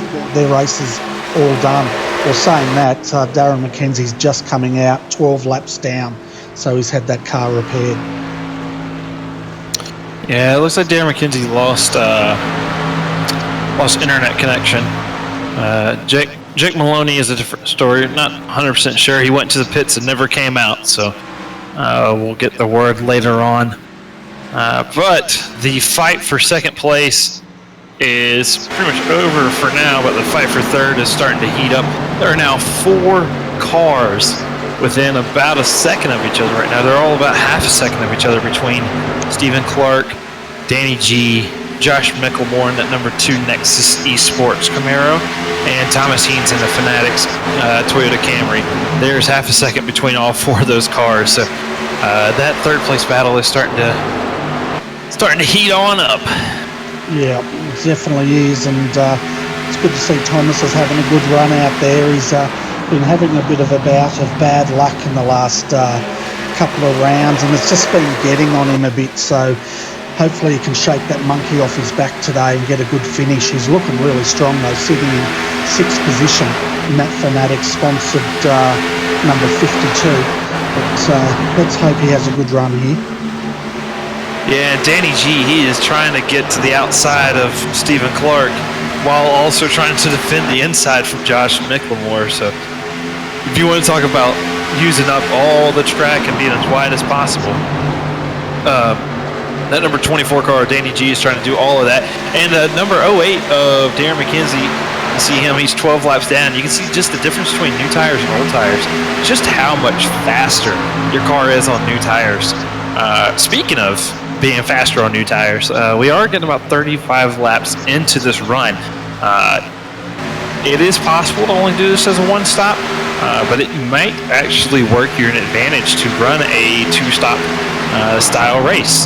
race is all done. Well, saying that, Darren McKenzie's just coming out 12 laps down, so he's had that car repaired.
Yeah, it looks like Darren McKenzie lost internet connection. Jake Maloney is a different story. Not 100% sure. He went to the pits and never came out, so we'll get the word later on. But the fight for second place is pretty much over for now, but the fight for third is starting to heat up. There are now 4 cars within about a second of each other right now. They're all about half a second of each other between Stephen Clark, Danny G, Josh Mickelmore in that number 2 Nexus Esports Camaro, and Thomas Heens in the Fanatics Toyota Camry. There's half a second between all 4 of those cars. So that third place battle is starting to heat on up. Yeah,
it definitely is, and it's good to see Thomas is having a good run out there. He's been having a bit of a bout of bad luck in the last couple of rounds, and it's just been getting on him a bit, so hopefully he can shake that monkey off his back today and get a good finish. He's looking really strong though, sitting in 6th position in that Fanatics-sponsored number 52, but let's hope he has a good run here.
Yeah, Danny G, he is trying to get to the outside of Stephen Clark while also trying to defend the inside from Josh Mickelmore. So if you want to talk about using up all the track and being as wide as possible, that number 24 car, Danny G, is trying to do all of that. And number 08 of Darren McKenzie, you see him, he's 12 laps down. You can see just the difference between new tires and old tires, just how much faster your car is on new tires. Speaking of being faster on new tires, we are getting about 35 laps into this run. It is possible to only do this as a one-stop, but it might actually work you an advantage to run a 2-stop style race.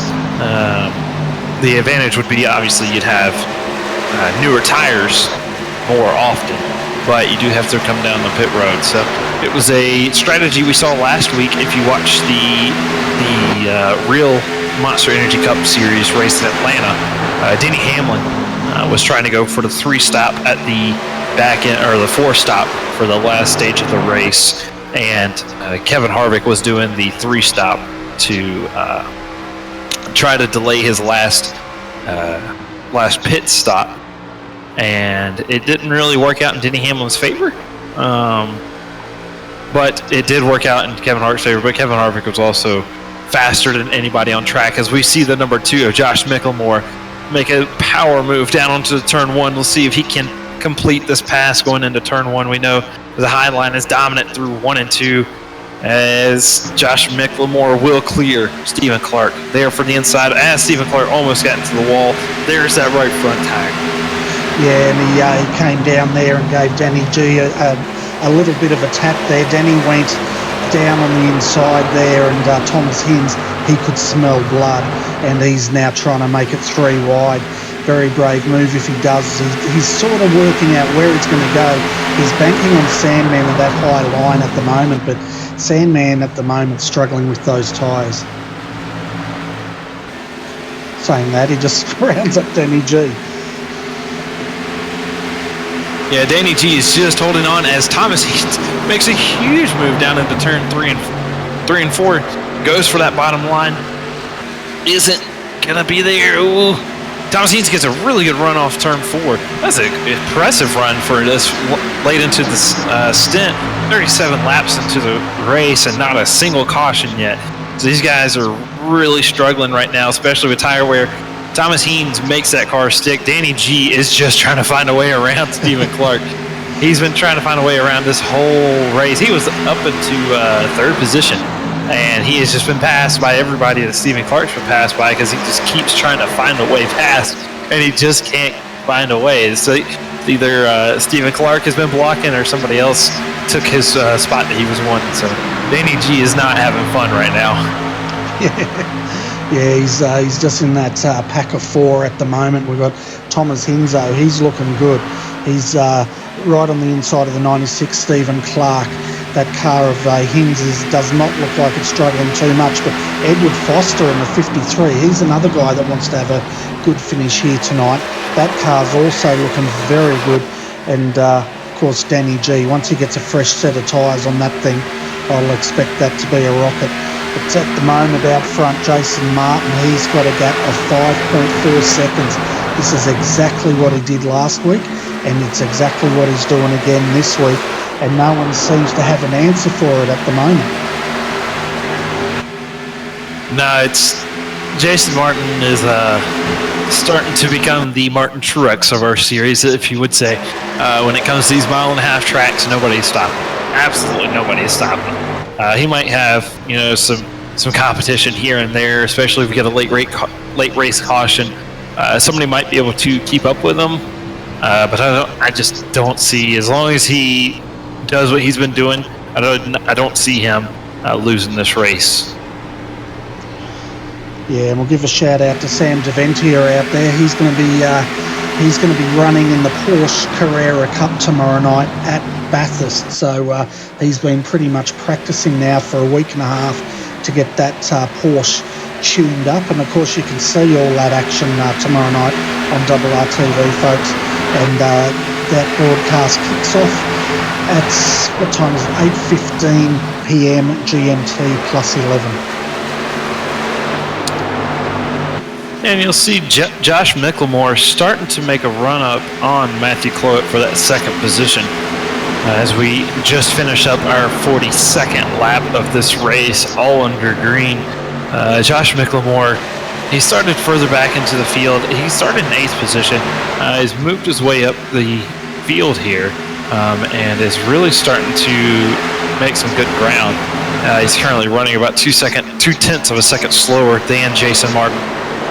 The advantage would be obviously you'd have newer tires more often, but you do have to come down the pit road. So it was a strategy we saw last week. If you watch the real Monster Energy Cup Series race in Atlanta, Denny Hamlin was trying to go for the 3-stop at the back end, or the 4-stop for the last stage of the race, and Kevin Harvick was doing the 3-stop to try to delay his last pit stop, and it didn't really work out in Denny Hamlin's favor, but it did work out in Kevin Harvick's favor. But Kevin Harvick was also faster than anybody on track, as we see the number 2 of Josh Mickelmore make a power move down onto turn 1. We'll see if he can complete this pass going into turn 1. We know the high line is dominant through 1 and 2, as Josh Mickelmore will clear Stephen Clark there for the inside, as Stephen Clark almost got into the wall. There's that right front tire.
Yeah, and he came down there and gave Danny G a little bit of a tap there. Danny went down on the inside there, and Thomas Hins, he could smell blood, and he's now trying to make it 3 wide. Very brave move if he does. He's sort of working out where it's going to go. He's banking on Sandman at that high line at the moment, but Sandman at the moment struggling with those tyres. Saying that, he just rounds up Danny G.
Yeah, Danny G is just holding on as Thomas Heath makes a huge move down into turn 3 and 4. Goes for that bottom line. Isn't gonna be there. Ooh. Thomas Heath gets a really good run off turn 4. That's an impressive run for this late into this stint. 37 laps into the race and not a single caution yet. So these guys are really struggling right now, especially with tire wear. Thomas Heens makes that car stick. Danny G is just trying to find a way around Stephen Clark. he's been trying to find a way around this whole race. He was up into third position, and he has just been passed by everybody that Stephen Clark's been passed by because he just keeps trying to find a way past, and he just can't find a way. So either Stephen Clark has been blocking or somebody else took his spot that he was wanting. So Danny G is not having fun right now.
Yeah, he's just in that pack of 4 at the moment. We've got Thomas Hinzo. He's looking good. He's right on the inside of the 96, Stephen Clark. That car of Hinz's does not look like it's struggling too much, but Edward Foster in the 53, he's another guy that wants to have a good finish here tonight. That car's also looking very good. And, of course, Danny G, once he gets a fresh set of tyres on that thing, I'll expect that to be a rocket. But at the moment out front, Jason Martin, he's got a gap of 5.4 seconds. This is exactly what he did last week, and it's exactly what he's doing again this week, and no one seems to have an answer for it at the moment.
No, it's Jason Martin is starting to become the Martin Truex of our series, if you would say. When it comes to these mile-and-a-half tracks, nobody's stopping. Absolutely nobody's stopping. He might have, some competition here and there, especially if we get a late race caution. Somebody might be able to keep up with him, but I just don't see. As long as he does what he's been doing, I don't see him losing this race.
Yeah, and we'll give a shout out to Sam Deventier out there. He's going to be running in the Porsche Carrera Cup tomorrow night at Bathurst. So he's been pretty much practicing now for a week and a half to get that Porsche tuned up. And of course you can see all that action tomorrow night on RRTV, folks. And that broadcast kicks off at, what time is it? 8:15 p.m. GMT plus 11.
And you'll see Josh Miclemore starting to make a run-up on Matthew Cloet for that second position. As we just finished up our 42nd lap of this race, all under green. Josh Miclemore, he started further back into the field. He started in 8th position. He's moved his way up the field here and is really starting to make some good ground. He's currently running about 2/10 of a second slower than Jason Martin,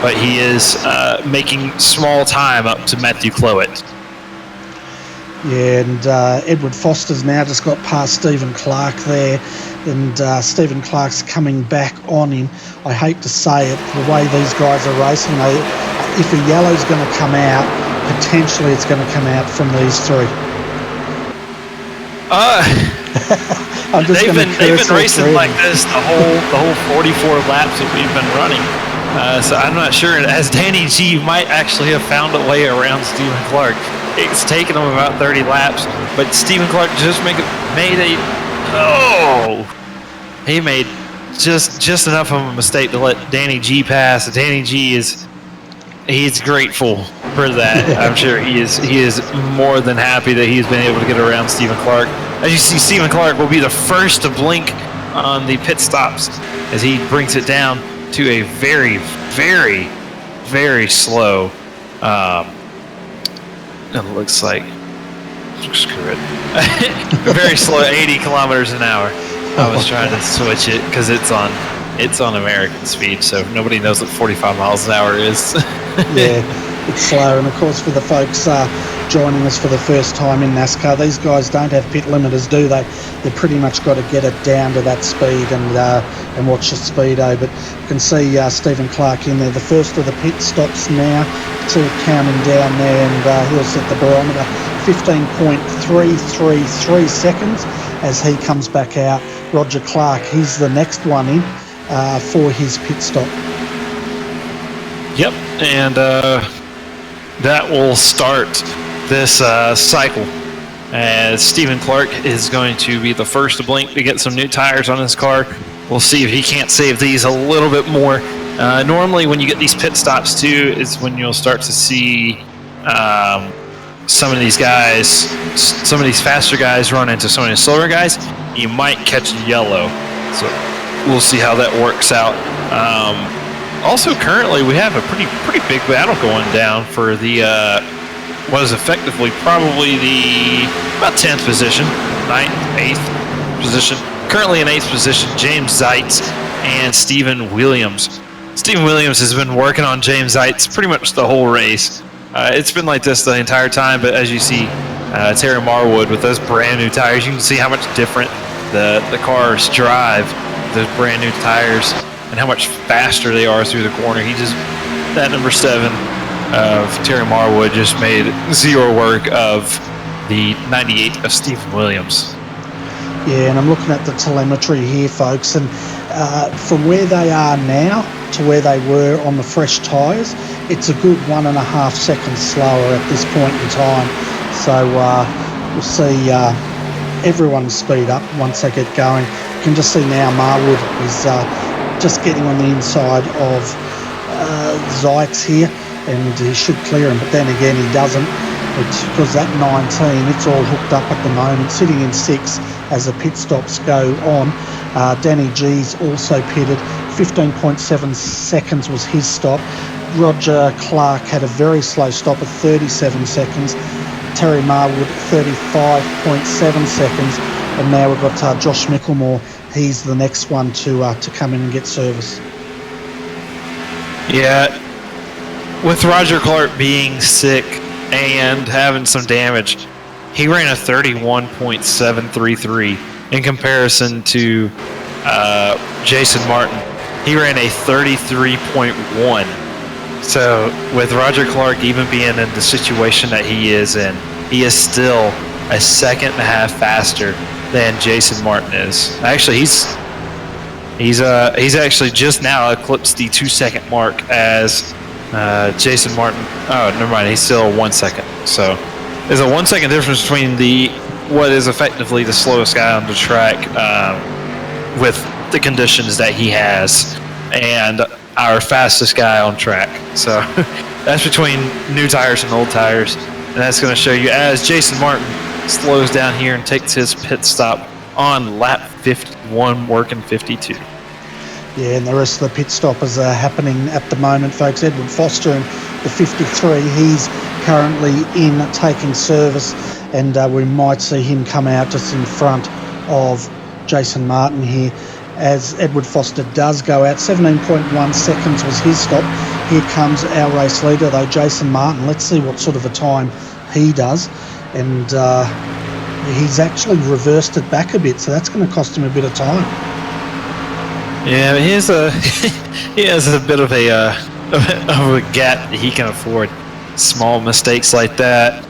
but he is making small time up to Matthew Cloet.
Yeah, and Edward Foster's now just got past Stephen Clark there, and Stephen Clark's coming back on him. I hate to say it, the way these guys are racing, if a yellow's going to come out, potentially it's going to come out from these three.
They've been racing like this the whole 44 laps that we've been running. So I'm not sure. As Danny G might actually have found a way around Stephen Clark. It's taken him about 30 laps, but Stephen Clark just made just enough of a mistake to let Danny G pass. Danny G he's grateful for that. I'm sure he is more than happy that he's been able to get around Stephen Clark. As you see, Stephen Clark will be the first to blink on the pit stops as he brings it down to a very, very, very slow. It looks like, screw it, a very slow 80 kilometers an hour. I was trying to switch it because it's on American speed, so nobody knows what 45 miles an hour is.
Yeah, it's slow. And of course, for the folks joining us for the first time in NASCAR, these guys don't have pit limiters, do they? They've pretty much got to get it down to that speed and watch the speedo. But you can see Stephen Clark in there. The first of the pit stops now. It's all counting down there, and he'll set the barometer 15.333 seconds as he comes back out. Roger Clark, he's the next one in for his pit stop.
Yep, and that will start this cycle as Stephen Clark is going to be the first to blink to get some new tires on his car. We'll see if he can't save these a little bit more. Normally when you get these pit stops too is when you'll start to see some of these guys, some of these faster guys run into some of these slower guys. You might catch yellow, so we'll see how that works out. Also, currently we have a pretty big battle going down for the was effectively probably the about 10th position, 9th, 8th position. Currently in 8th position, James Zeitz and Stephen Williams. Stephen Williams has been working on James Zeitz pretty much the whole race. It's been like this the entire time, but as you see, Terry Marwood with those brand new tires, you can see how much different the cars drive with those brand new tires and how much faster they are through the corner. That number 7 of Terry Marwood just made zero work of the 98 of Stephen Williams.
Yeah, and I'm looking at the telemetry here, folks, and from where they are now to where they were on the fresh tyres, it's a good 1.5 seconds slower at this point in time. So we'll see everyone speed up once they get going. You can just see now Marwood is just getting on the inside of Zeitz here, and he should clear him, but then again he doesn't. Because that 19, it's all hooked up at the moment, sitting in 6th as the pit stops go on. Danny G's also pitted. 15.7 seconds was his stop. Roger Clark had a very slow stop of 37 seconds. Terry Marwood, 35.7 seconds. And now we've got Josh Micklemore. He's the next one to come in and get service.
Yeah, with Roger Clark being sick and having some damage, he ran a 31.733 in comparison to Jason Martin. He ran a 33.1. So with Roger Clark even being in the situation that he is in, he is still a 1.5 seconds faster than Jason Martin is. Actually, he's actually just now eclipsed the 2-second mark as Jason Martin. Oh, never mind. He's still 1 second. So there's a 1 second difference between what is effectively the slowest guy on the track with the conditions that he has and our fastest guy on track. So that's between new tires and old tires, and that's going to show you as Jason Martin slows down here and takes his pit stop on lap 51, working 52.
Yeah, and the rest of the pit stop is happening at the moment, folks. Edward Foster in the 53, he's currently in taking service, and we might see him come out just in front of Jason Martin here as Edward Foster does go out. 17.1 seconds was his stop. Here comes our race leader, though, Jason Martin. Let's see what sort of a time he does. And he's actually reversed it back a bit, so that's going to cost him a bit of time.
Yeah, he has a bit of a gap that he can afford. Small mistakes like that,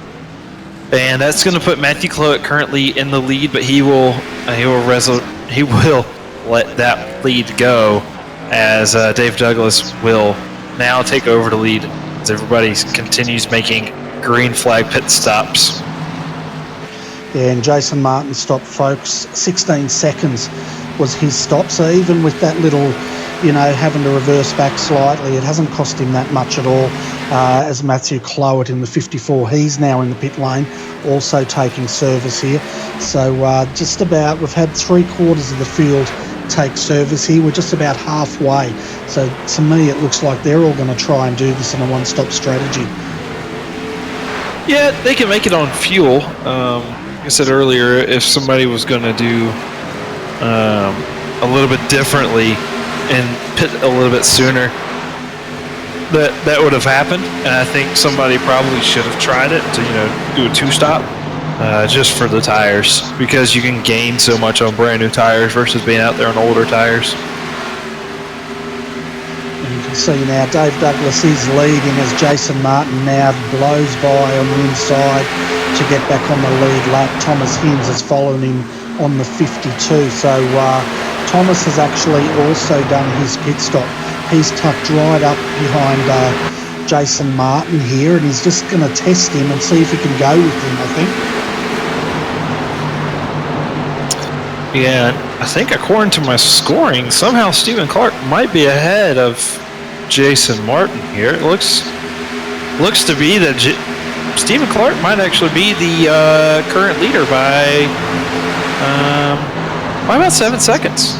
and that's going to put Matthew Cloet currently in the lead. But he will let that lead go as Dave Douglas will now take over the lead as everybody continues making green flag pit stops.
Yeah, and Jason Martin stopped, folks. 16 seconds was his stop. So even with that little, having to reverse back slightly, it hasn't cost him that much at all. As Matthew Cloet in the 54, he's now in the pit lane, also taking service here. So just about, we've had 3/4 of the field take service here. We're just about halfway. So to me, it looks like they're all going to try and do this in a one-stop strategy.
Yeah, they can make it on fuel. Like I said earlier, if somebody was going to do a little bit differently and pit a little bit sooner, that would have happened. And I think somebody probably should have tried it to do a 2-stop just for the tires, because you can gain so much on brand new tires versus being out there on older tires.
And you can see now Dave Douglas is leading as Jason Martin now blows by on the inside to get back on the lead lap. Thomas Hinds is following him on the 52. So Thomas has actually also done his pit stop. He's tucked right up behind Jason Martin here, and he's just going to test him and see if he can go with him, I think.
Yeah, I think according to my scoring, somehow Stephen Clark might be ahead of Jason Martin here. It looks to be that Stephen Clark might actually be the current leader by about 7 seconds.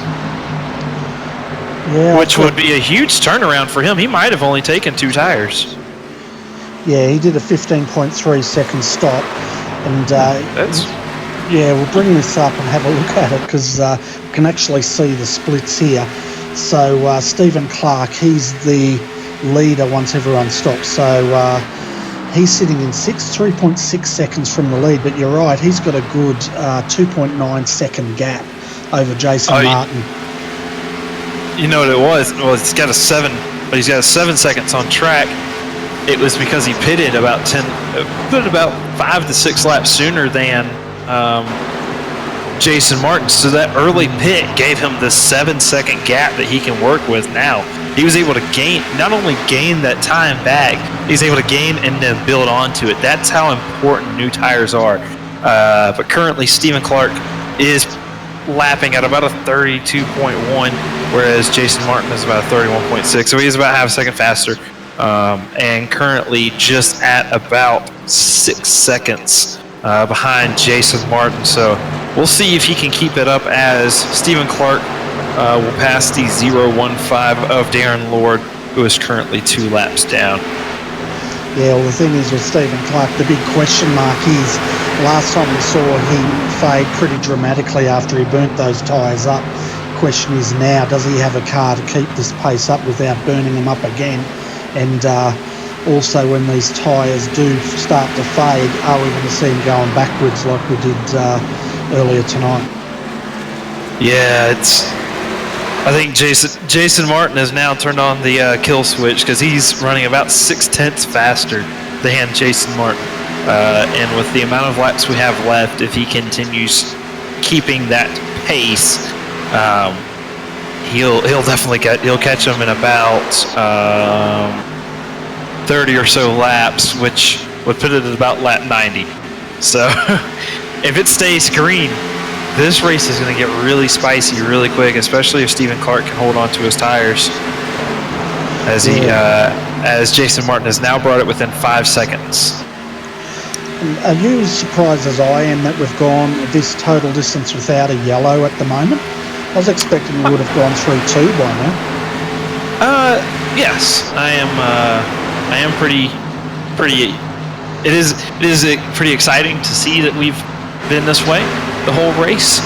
Yeah,
which would be a huge turnaround for him. He might have only taken 2 tires.
Yeah, he did a 15.3 second stop, and
That's
yeah, we'll bring this up and have a look at it because we can actually see the splits here. So Stephen Clark, he's the leader once everyone stops. So he's sitting in 3.6 seconds from the lead. But you're right, he's got a good 2.9 second gap over Jason Martin.
You know what it was? Well, he's got a 7 seconds on track. It was because he pitted about 5 to 6 laps sooner than Jason Martin. So that early pit gave him the 7-second gap that he can work with now. He was able to not only gain that time back, he's able to gain and then build onto it. That's how important new tires are. But currently, Stephen Clark is lapping at about a 32.1, whereas Jason Martin is about a 31.6. So he's about half a second faster. And currently just at about 6 seconds behind Jason Martin. So we'll see if he can keep it up as Stephen Clark will pass the 0.15 of Darren Lord, who is currently 2 laps down.
Yeah, well, the thing is with Stephen Clark, the big question mark is last time we saw him fade pretty dramatically after he burnt those tyres up. Question is now, does he have a car to keep this pace up without burning them up again? And also when these tyres do start to fade, are we going to see him going backwards like we did earlier tonight?
Yeah, I think Jason Martin has now turned on the kill switch because he's running about 0.6 faster than Jason Martin. And with the amount of laps we have left, if he continues keeping that pace, he'll definitely catch him in about 30 or so laps, which would put it at about lap 90. So if it stays green, this race is going to get really spicy really quick, especially if Stephen Clark can hold on to his tires. As Jason Martin has now brought it within 5 seconds.
Are you as surprised as I am that we've gone this total distance without a yellow at the moment? I was expecting we would have gone through 2 by now.
Yes, I am pretty. It is pretty exciting to see that we've been this way the whole race,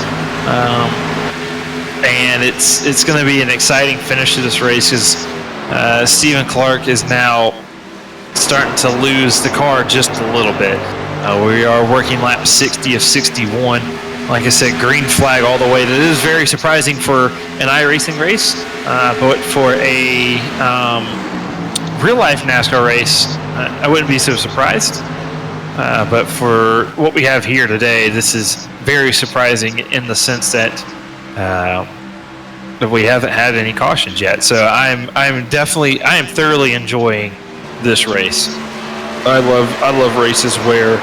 and it's going to be an exciting finish to this race because Stephen Clark is now starting to lose the car just a little bit. We are working lap 60 of 61. Like I said, green flag all the way. That is very surprising for an iRacing race, but for a real-life NASCAR race, I wouldn't be so surprised. But for what we have here today, this is very surprising in the sense that we haven't had any cautions yet. So I am thoroughly enjoying this race. I love races where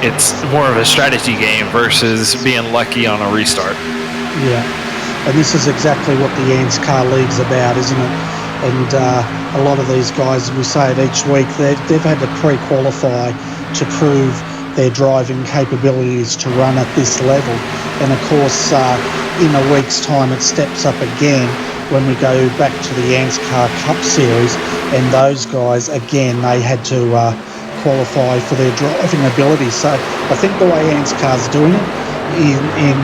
it's more of a strategy game versus being lucky on a restart.
Yeah, and this is exactly what the ANZCAR League's about, isn't it? And a lot of these guys, we say it each week, they've had to pre-qualify to prove their driving capabilities to run at this level. And of course, in a week's time, it steps up again when we go back to the ANZCAR Cup Series. And those guys, again, they had to qualify for their driving ability. So I think the way ANZCAR's doing it in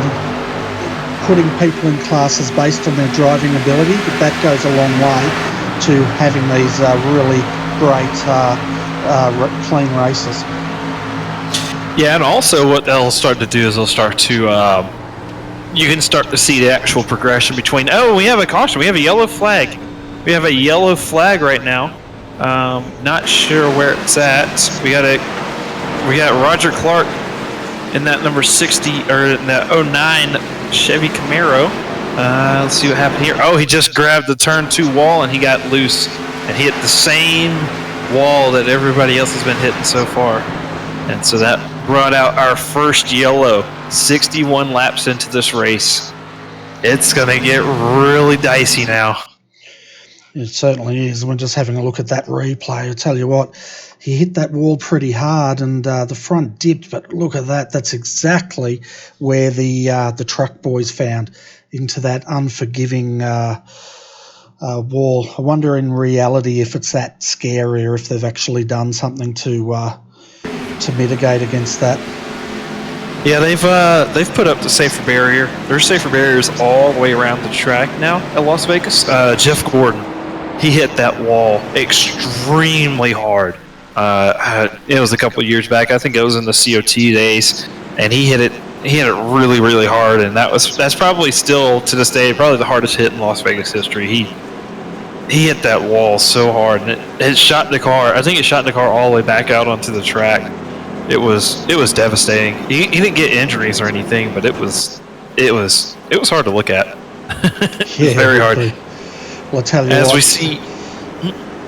putting people in classes based on their driving ability, that goes a long way to having these really great clean races.
Yeah, and also what they'll start to do is they'll start to you can start to see the actual progression between, we have a caution, we have a yellow flag. We have a yellow flag right now. Not sure where it's at. We got Roger Clark in that number 60 or in that 09 Chevy Camaro. Let's see what happened here. Oh, he just grabbed the turn 2 wall and he got loose and hit the same wall that everybody else has been hitting so far. And so that brought out our first yellow 61 laps into this race. It's going to get really dicey now.
It certainly is. We're just having a look at that replay. I tell you what, he hit that wall pretty hard and the front dipped, but look at that. That's exactly where the truck boys found, into that unforgiving wall. I wonder in reality if it's that scary or if they've actually done something to mitigate against that.
Yeah, they've put up the safer barrier. There's safer barriers all the way around the track now at Las Vegas. Jeff Gordon, he hit that wall extremely hard. It was a couple of years back. I think it was in the COT days, and he hit it really, really hard. And that's probably still to this day probably the hardest hit in Las Vegas history. He hit that wall so hard, and it shot the car. I think it shot the car all the way back out onto the track. It was devastating. He didn't get injuries or anything, but it was hard to look at. It was very hard.
Well, I tell you
As
what,
we see,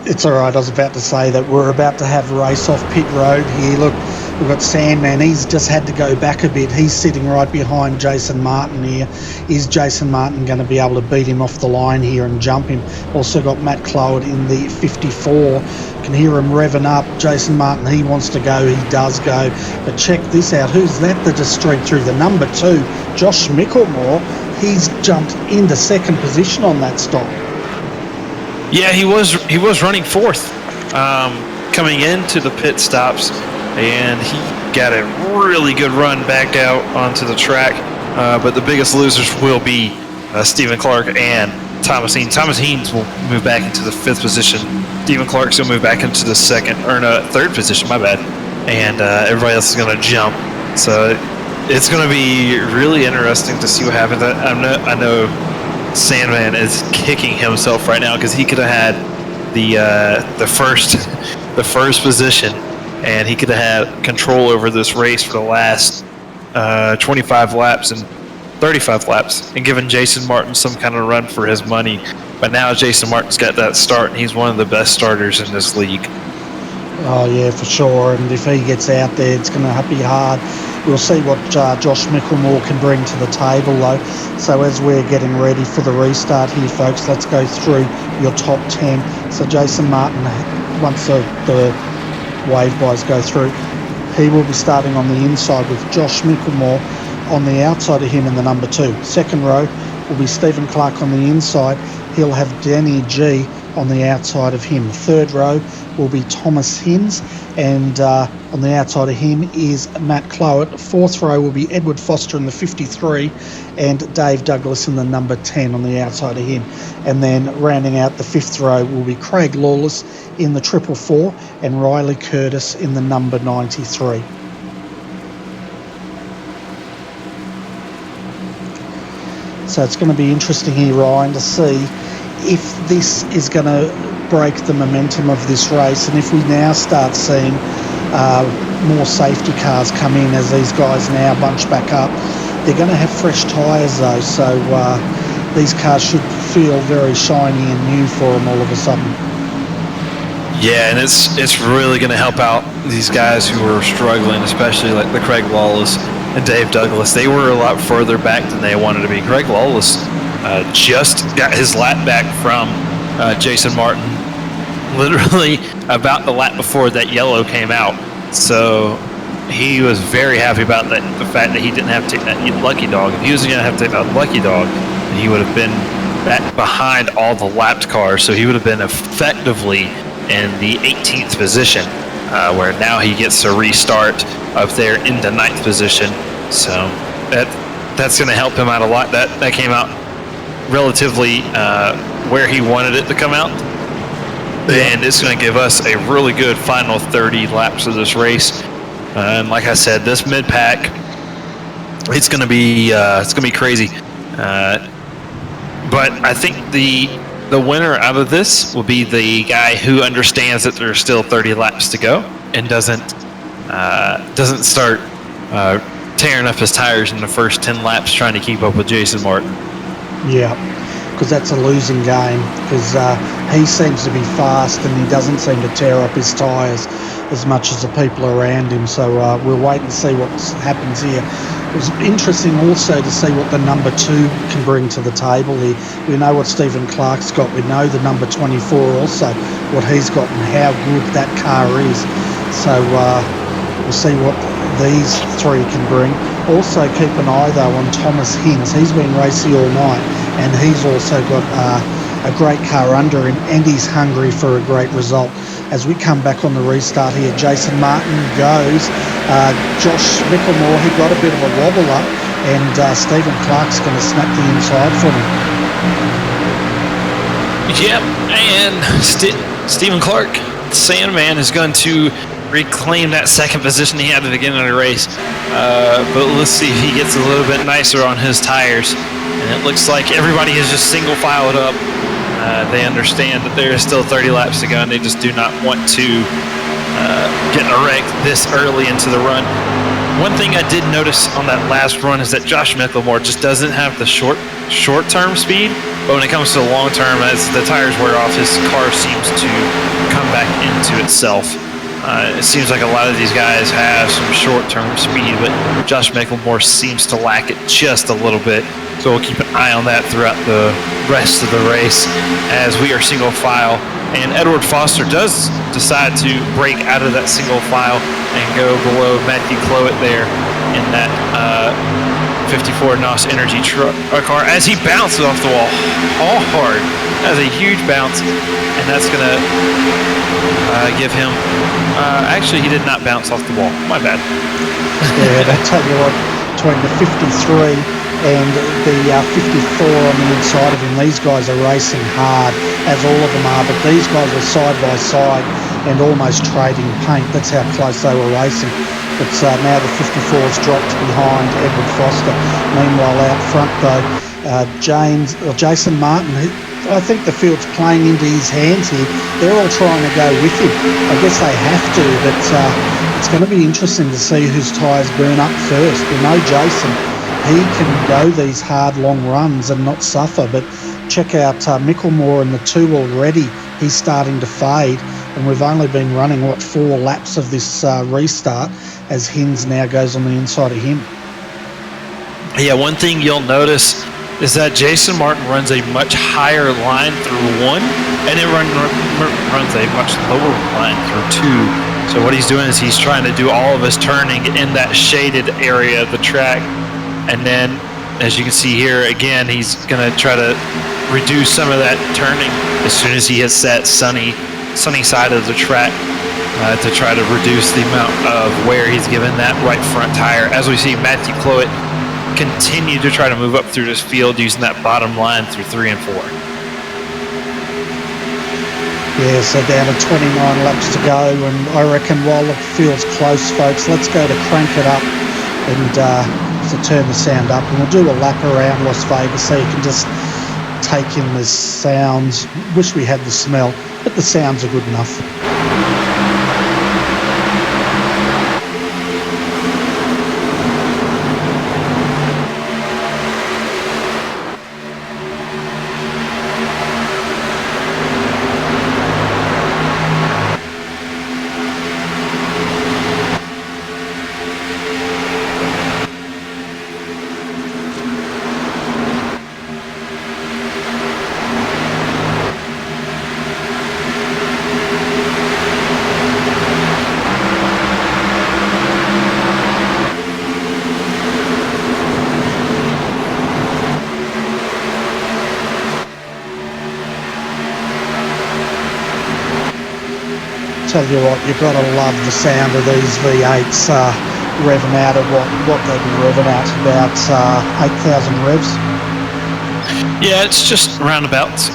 it's all right. I was about to say that we're about to have a race off pit road here. Look, we've got Sandman. He's just had to go back a bit. He's sitting right behind Jason Martin here. Is Jason Martin going to be able to beat him off the line here and jump him? Also got Matt Cloward in the 54. Can hear him revving up. Jason Martin, he wants to go. He does go. But check this out. Who's that that just streaked through? The number 2, Josh Mickelmore. He's jumped into second position on that stop.
yeah, he was running fourth coming into the pit stops, and he got a really good run back out onto the track. But the biggest losers will be Stephen Clark and Thomas Heens. Thomas Heens will move back into the 5th position. Stephen Clark's will move back into the 3rd position, my bad. And everybody else is going to jump. So it's going to be really interesting to see what happens. I know Sandman is kicking himself right now because he could have had the first position, and he could have had control over this race for the last 25 laps and 35 laps and given Jason Martin some kind of run for his money. But now Jason Martin's got that start, and he's one of the best starters in this league.
Oh, yeah, for sure. And if he gets out there, it's going to be hard. We'll see what Josh Mickelmore can bring to the table, though. So as we're getting ready for the restart here, folks, let's go through your top 10. So Jason Martin, once the wave guys go through, he will be starting on the inside with Josh Mickelmore on the outside of him in the number 2. Second row will be Stephen Clark on the inside. He'll have Danny G on the outside of him. Third row will be Thomas Hins, and on the outside of him is Matt Cloward. Fourth row will be Edward Foster in the 53 and Dave Douglas in the number 10 on the outside of him. And then rounding out the 5th row will be Craig Lawless in the 444 and Riley Curtis in the number 93. So it's going to be interesting here, Ryan, to see if this is going to break the momentum of this race, and if we now start seeing more safety cars come in as these guys now bunch back up. They're going to have fresh tyres though, so these cars should feel very shiny and new for them all of a sudden.
Yeah, and it's really going to help out these guys who are struggling, especially like the Craig Lawless and Dave Douglas. They were a lot further back than they wanted to be. Craig Lawless just got his lap back from Jason Martin literally about the lap before that yellow came out. So he was very happy about that, the fact that he didn't have to take that lucky dog. If he was going to have to take that lucky dog, he would have been back behind all the lapped cars. So he would have been effectively in the 18th position, where now he gets to restart up there in the 9th position. So that's going to help him out a lot. That came out relatively where he wanted it to come out. And it's going to give us a really good final 30 laps of this race. And like I said, this mid-pack, it's going to be crazy. But I think the winner out of this will be the guy who understands that there's still 30 laps to go and doesn't start tearing up his tires in the first 10 laps trying to keep up with Jason Martin.
Yeah, because that's a losing game, because he seems to be fast and he doesn't seem to tear up his tyres as much as the people around him. So we'll wait and see what happens here. It was interesting also to see what the number 2 can bring to the table here. We know what Stephen Clark's got. We know the number 24 also, what he's got and how good that car is. So we'll see what these 3 can bring. Also keep an eye though on Thomas Hins. He's been racing all night, and he's also got a great car under him, and he's hungry for a great result. As we come back on the restart here, Jason Martin goes. Josh Micklemore, he got a bit of a wobble up, and Stephen Clark's going to snap the inside from him.
Yep, and Stephen Clark, Sandman, is going to reclaim that second position he had at the beginning of the race. But let's see if he gets a little bit nicer on his tires. And it looks like everybody is just single filed up. They understand that there is still 30 laps to go, and they just do not want to get in a wreck this early into the run. One thing I did notice on that last run is that Josh Micklemore just doesn't have the short-term speed, but when it comes to the long-term, as the tires wear off, his car seems to come back into itself. It seems like a lot of these guys have some short-term speed, but Josh Micklemore seems to lack it just a little bit. So we'll keep an eye on that throughout the rest of the race as we are single file. And Edward Foster does decide to break out of that single file and go below Matthew Clowett there in that 54 NOS Energy car as he bounces off the wall all hard. That was a huge bounce, and that's going to give him... actually, he did not bounce off the wall. My bad.
Yeah, I tell you what, between the 53 and the 54 on the inside of him, these guys are racing hard, as all of them are, but these guys are side by side and almost trading paint. That's how close they were racing. But now the 54's dropped behind Edward Foster. Meanwhile, out front though, Jason Martin, I think the field's playing into his hands here. They're all trying to go with him. I guess they have to, but it's going to be interesting to see whose tyres burn up first. We know Jason, he can go these hard, long runs and not suffer, but check out Micklemore in the 2 already. He's starting to fade, and we've only been running, 4 laps of this restart as Hins now goes on the inside of him.
Yeah, one thing you'll notice is that Jason Martin runs a much higher line through 1, and it runs a much lower line through 2. So what he's doing is he's trying to do all of his turning in that shaded area of the track. And then, as you can see here, again, he's going to try to reduce some of that turning as soon as he hits that sunny side of the track to try to reduce the amount of wear he's given that right front tire. As we see Matthew Clowett continue to try to move up through this field using that bottom line through 3 and 4.
Yeah, so down to 29 laps to go, and I reckon while the field's close, folks, let's go to crank it up and to turn the sound up, and we'll do a lap around Las Vegas so you can just take in the sounds. Wish we had the smell, but the sounds are good enough. Tell you what, you've got to love the sound of these V8s revving out at what they've been revving out, about 8,000 revs.
Yeah, it's just roundabouts.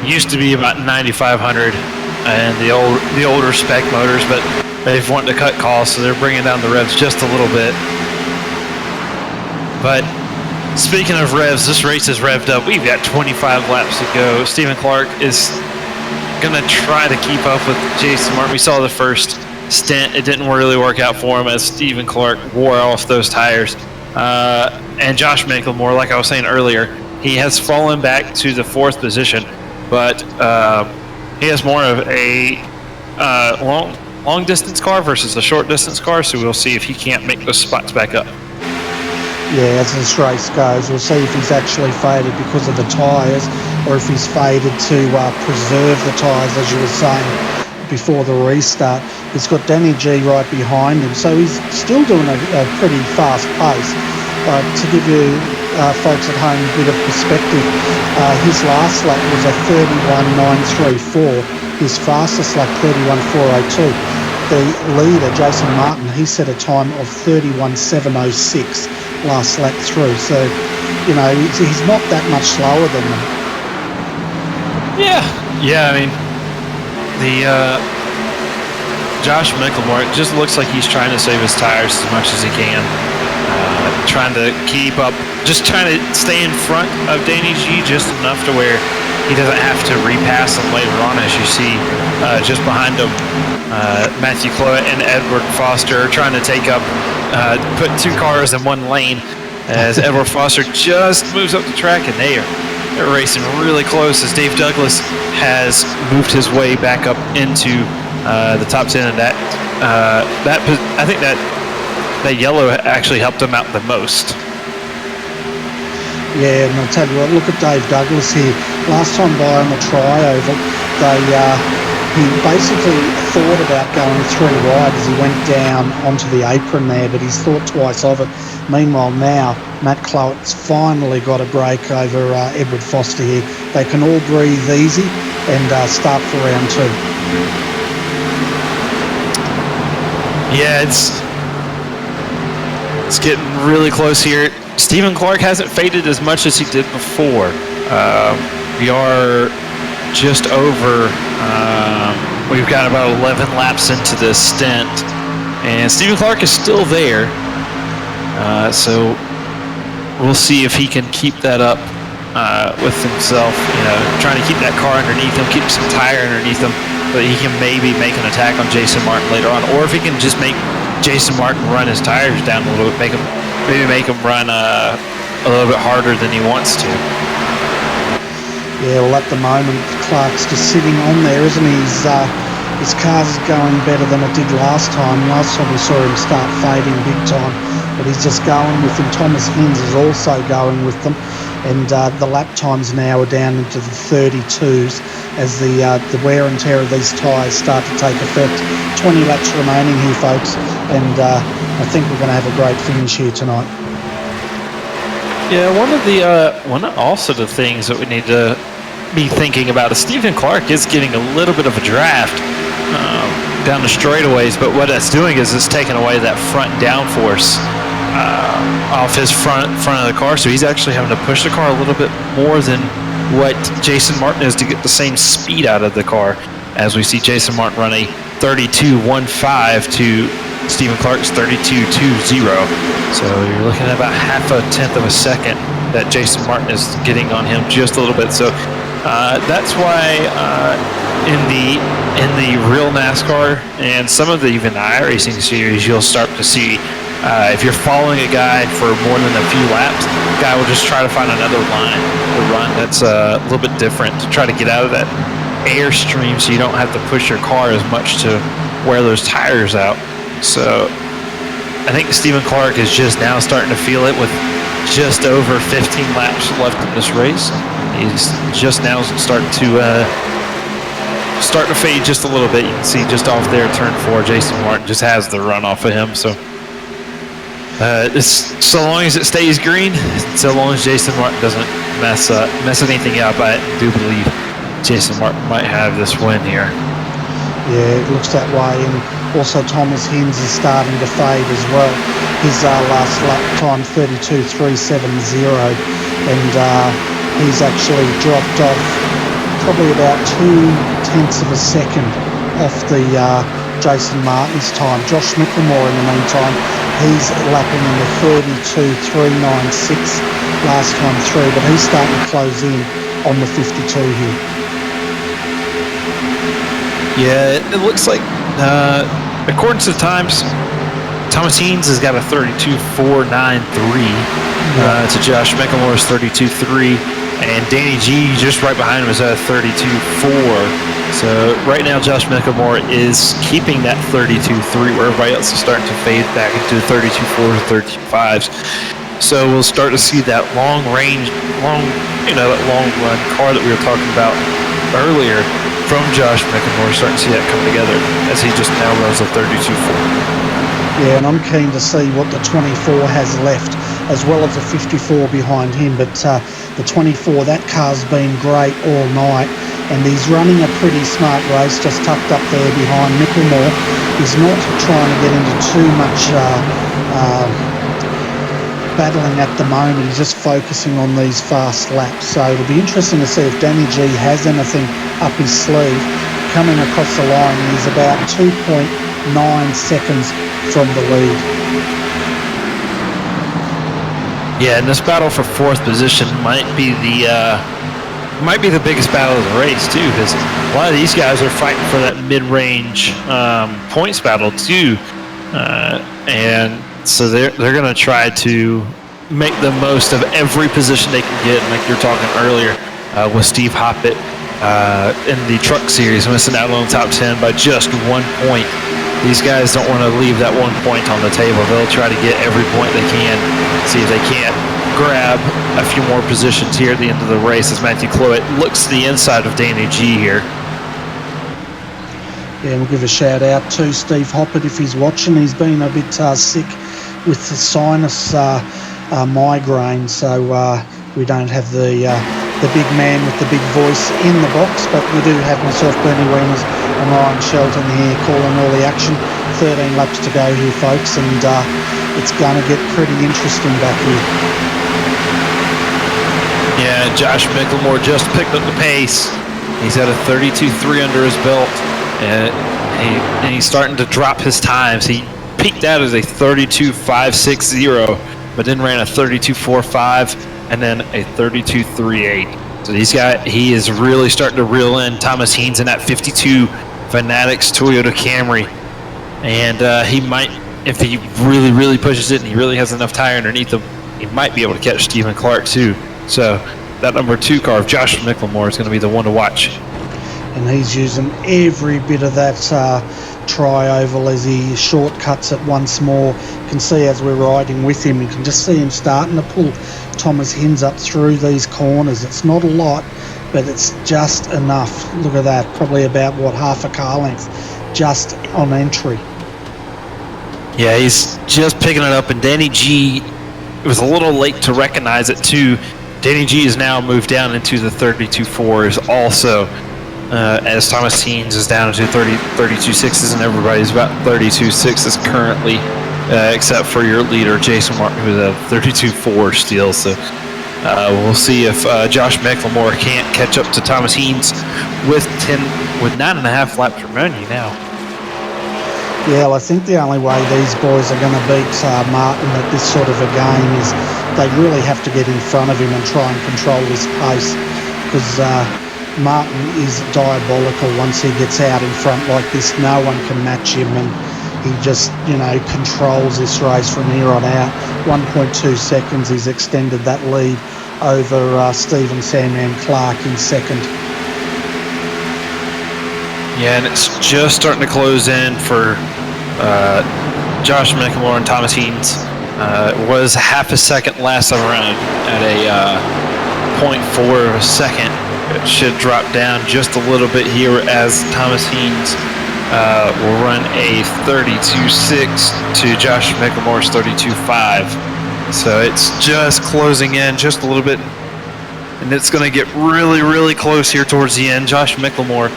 Used to be about 9,500 and the older spec motors, but they've wanted to cut costs, so they're bringing down the revs just a little bit. But speaking of revs, this race is revved up. We've got 25 laps to go. Stephen Clark is going to try to keep up with Jason Martin. We saw the first stint. It didn't really work out for him as Stephen Clark wore off those tires. And Josh Micklemore, like I was saying earlier, he has fallen back to the 4th position, but he has more of a long distance car versus a short distance car, so we'll see if he can't make those spots back up.
Yeah, as this race goes, we'll see if he's actually faded because of the tyres, or if he's faded to preserve the tyres, as you were saying before the restart. He's got Danny G right behind him, so he's still doing a pretty fast pace. To give you folks at home a bit of perspective, his last lap was a 31.934. His fastest lap, 31.402. The leader, Jason Martin, he set a time of 31.706 last lap through. So, you know, he's not that much slower than them.
Yeah. I mean, the Josh Mickelmore, it just looks like he's trying to save his tires as much as he can. Trying to keep up, just trying to stay in front of Danny G just enough to where he doesn't have to repass him later on, as you see just behind him. Matthew Cloet and Edward Foster trying to take up, put two cars in one lane as Edward Foster just moves up the track, and they're racing really close as Dave Douglas has moved his way back up into the top 10, and I think that yellow actually helped him out the most.
Yeah, and I'll tell you what, look at Dave Douglas here. Last time by on the trioval, he basically thought about going three wide as he went down onto the apron there, but he's thought twice of it. Meanwhile now, Matt Cloet's finally got a break over Edward Foster here. They can all breathe easy and start for round two.
Yeah, it's getting really close here. Stephen Clark hasn't faded as much as he did before. We are just over, we've got about 11 laps into this stint, and Stephen Clark is still there. So we'll see if he can keep that up with himself, you know, trying to keep that car underneath him, keep some tire underneath him, but he can maybe make an attack on Jason Martin later on, or if he can just make Jason Martin run his tires down a little bit, make him run a little bit harder than he wants to.
Yeah, well, at the moment, Clark's just sitting on there, isn't he? His car's going better than it did last time. Last time we saw him start fading big time, but he's just going with them. Thomas Hinz is also going with them, and the lap times now are down into the 32s as the wear and tear of these tyres start to take effect. 20 laps remaining here, folks, and I think we're going to have a great finish here tonight.
Yeah, one of also the things that we need to be thinking about is Stephen Clark is getting a little bit of a draft down the straightaways, but what that's doing is it's taking away that front downforce off his front of the car, so he's actually having to push the car a little bit more than what Jason Martin is to get the same speed out of the car, as we see Jason Martin run a 32.15 to Stephen Clark's 32.20. So you're looking at about half a tenth of a second that Jason Martin is getting on him, just a little bit. So that's why in the real NASCAR and some of the even the iRacing series, you'll start to see if you're following a guy for more than a few laps, the guy will just try to find another line to run that's a little bit different to try to get out of that airstream, so you don't have to push your car as much to wear those tires out. So I think Stephen Clark is just now starting to feel it with just over 15 laps left in this race. He's just now starting to fade just a little bit. You can see just off there, turn 4, Jason Martin just has the run off of him. So it's so long as it stays green, so long as Jason Martin doesn't mess anything up, I do believe Jason Martin might have this win here.
Yeah, it looks that way, and also Thomas Hinz is starting to fade as well. His last lap time 32.370, and he's actually dropped off probably about 0.2 of a second off the Jason Martin's time. Josh Mickelmore, in the meantime, he's lapping in the 32.396 last time through, but he's starting to close in on the 52 here.
Yeah, it looks like, according to the times, Thomas Hinz has got a 32.493 to Josh Mickelmore's 32.3, and Danny G just right behind him is at a 32.4. So right now Josh Mickelmore is keeping that 32.3, where everybody else is starting to fade back into the 32.4s and 32.5s. So we'll start to see that long run car that we were talking about earlier from Josh Mickelmore, starting to see that come together as he just now runs a 32.4.
Yeah, and I'm keen to see what the 24 has left as well as the 54 behind him. But the 24, that car's been great all night, and he's running a pretty smart race, just tucked up there behind Micklemore. He's not trying to get into too much battling at the moment. He's just focusing on these fast laps. So it'll be interesting to see if Danny G has anything up his sleeve. Coming across the line, he's about 2.9 seconds from the lead.
Yeah, and this battle for fourth position might be the biggest battle of the race too, because a lot of these guys are fighting for that mid-range points battle too, and so they're going to try to make the most of every position they can get. Like you were talking earlier with Steve Hoppett in the truck series, missing out on the top 10 by just 1 point. These guys don't want to leave that 1 point on the table. They'll try to get every point they can, see if they can't grab a few more positions here at the end of the race as Matthew Cloet looks to the inside of Danny G here.
Yeah, we'll give a shout out to Steve Hoppett if he's watching. He's been a bit sick with the sinus migraine, so we don't have the big man with the big voice in the box, but we do have myself, Bernie Wieners, and Ryan Shelton here calling all the action. 13 laps to go here, folks, and it's going to get pretty interesting back here.
Yeah, Josh Micklemore just picked up the pace. He's at a 32.3 under his belt, and he's starting to drop his times. He peaked out as a 32.560, but then ran a 32.45 and then a 32.38. So he is really starting to reel in Thomas Heens in that 52 Fanatics Toyota Camry, and he might, if he really, really pushes it and he really has enough tire underneath him, he might be able to catch Stephen Clark too. So that number 2 car of Josh Micklemore is going to be the one to watch.
And he's using every bit of that tri-oval as he shortcuts it once more. You can see as we're riding with him, you can just see him starting to pull Thomas Hinds up through these corners. It's not a lot, but it's just enough. Look at that, probably about, half a car length just on entry.
Yeah, he's just picking it up, and Danny G was a little late to recognize it too. Danny G is now moved down into the 32.4s also, as Thomas Heens is down to 32.6s, and everybody's about 32.6s currently, except for your leader, Jason Martin, who's a 32.4 still. So we'll see if Josh Micklemore can't catch up to Thomas Heens with 9.5 laps remaining now.
Yeah, well, I think the only way these boys are going to beat Martin at this sort of a game is they really have to get in front of him and try and control his pace, because Martin is diabolical once he gets out in front like this. No one can match him, and he just, controls this race from here on out. 1.2 seconds, he's extended that lead over Stephen Sandman Clark in second.
Yeah, and it's just starting to close in for Josh Micklemore and Thomas Heens. It was half a second last time around at a 0.4 of a second. It should drop down just a little bit here as Thomas Heens will run a 32.6 to Josh Micklemore's 32.5. So it's just closing in just a little bit, and it's going to get really, really close here towards the end. Josh Micklemore,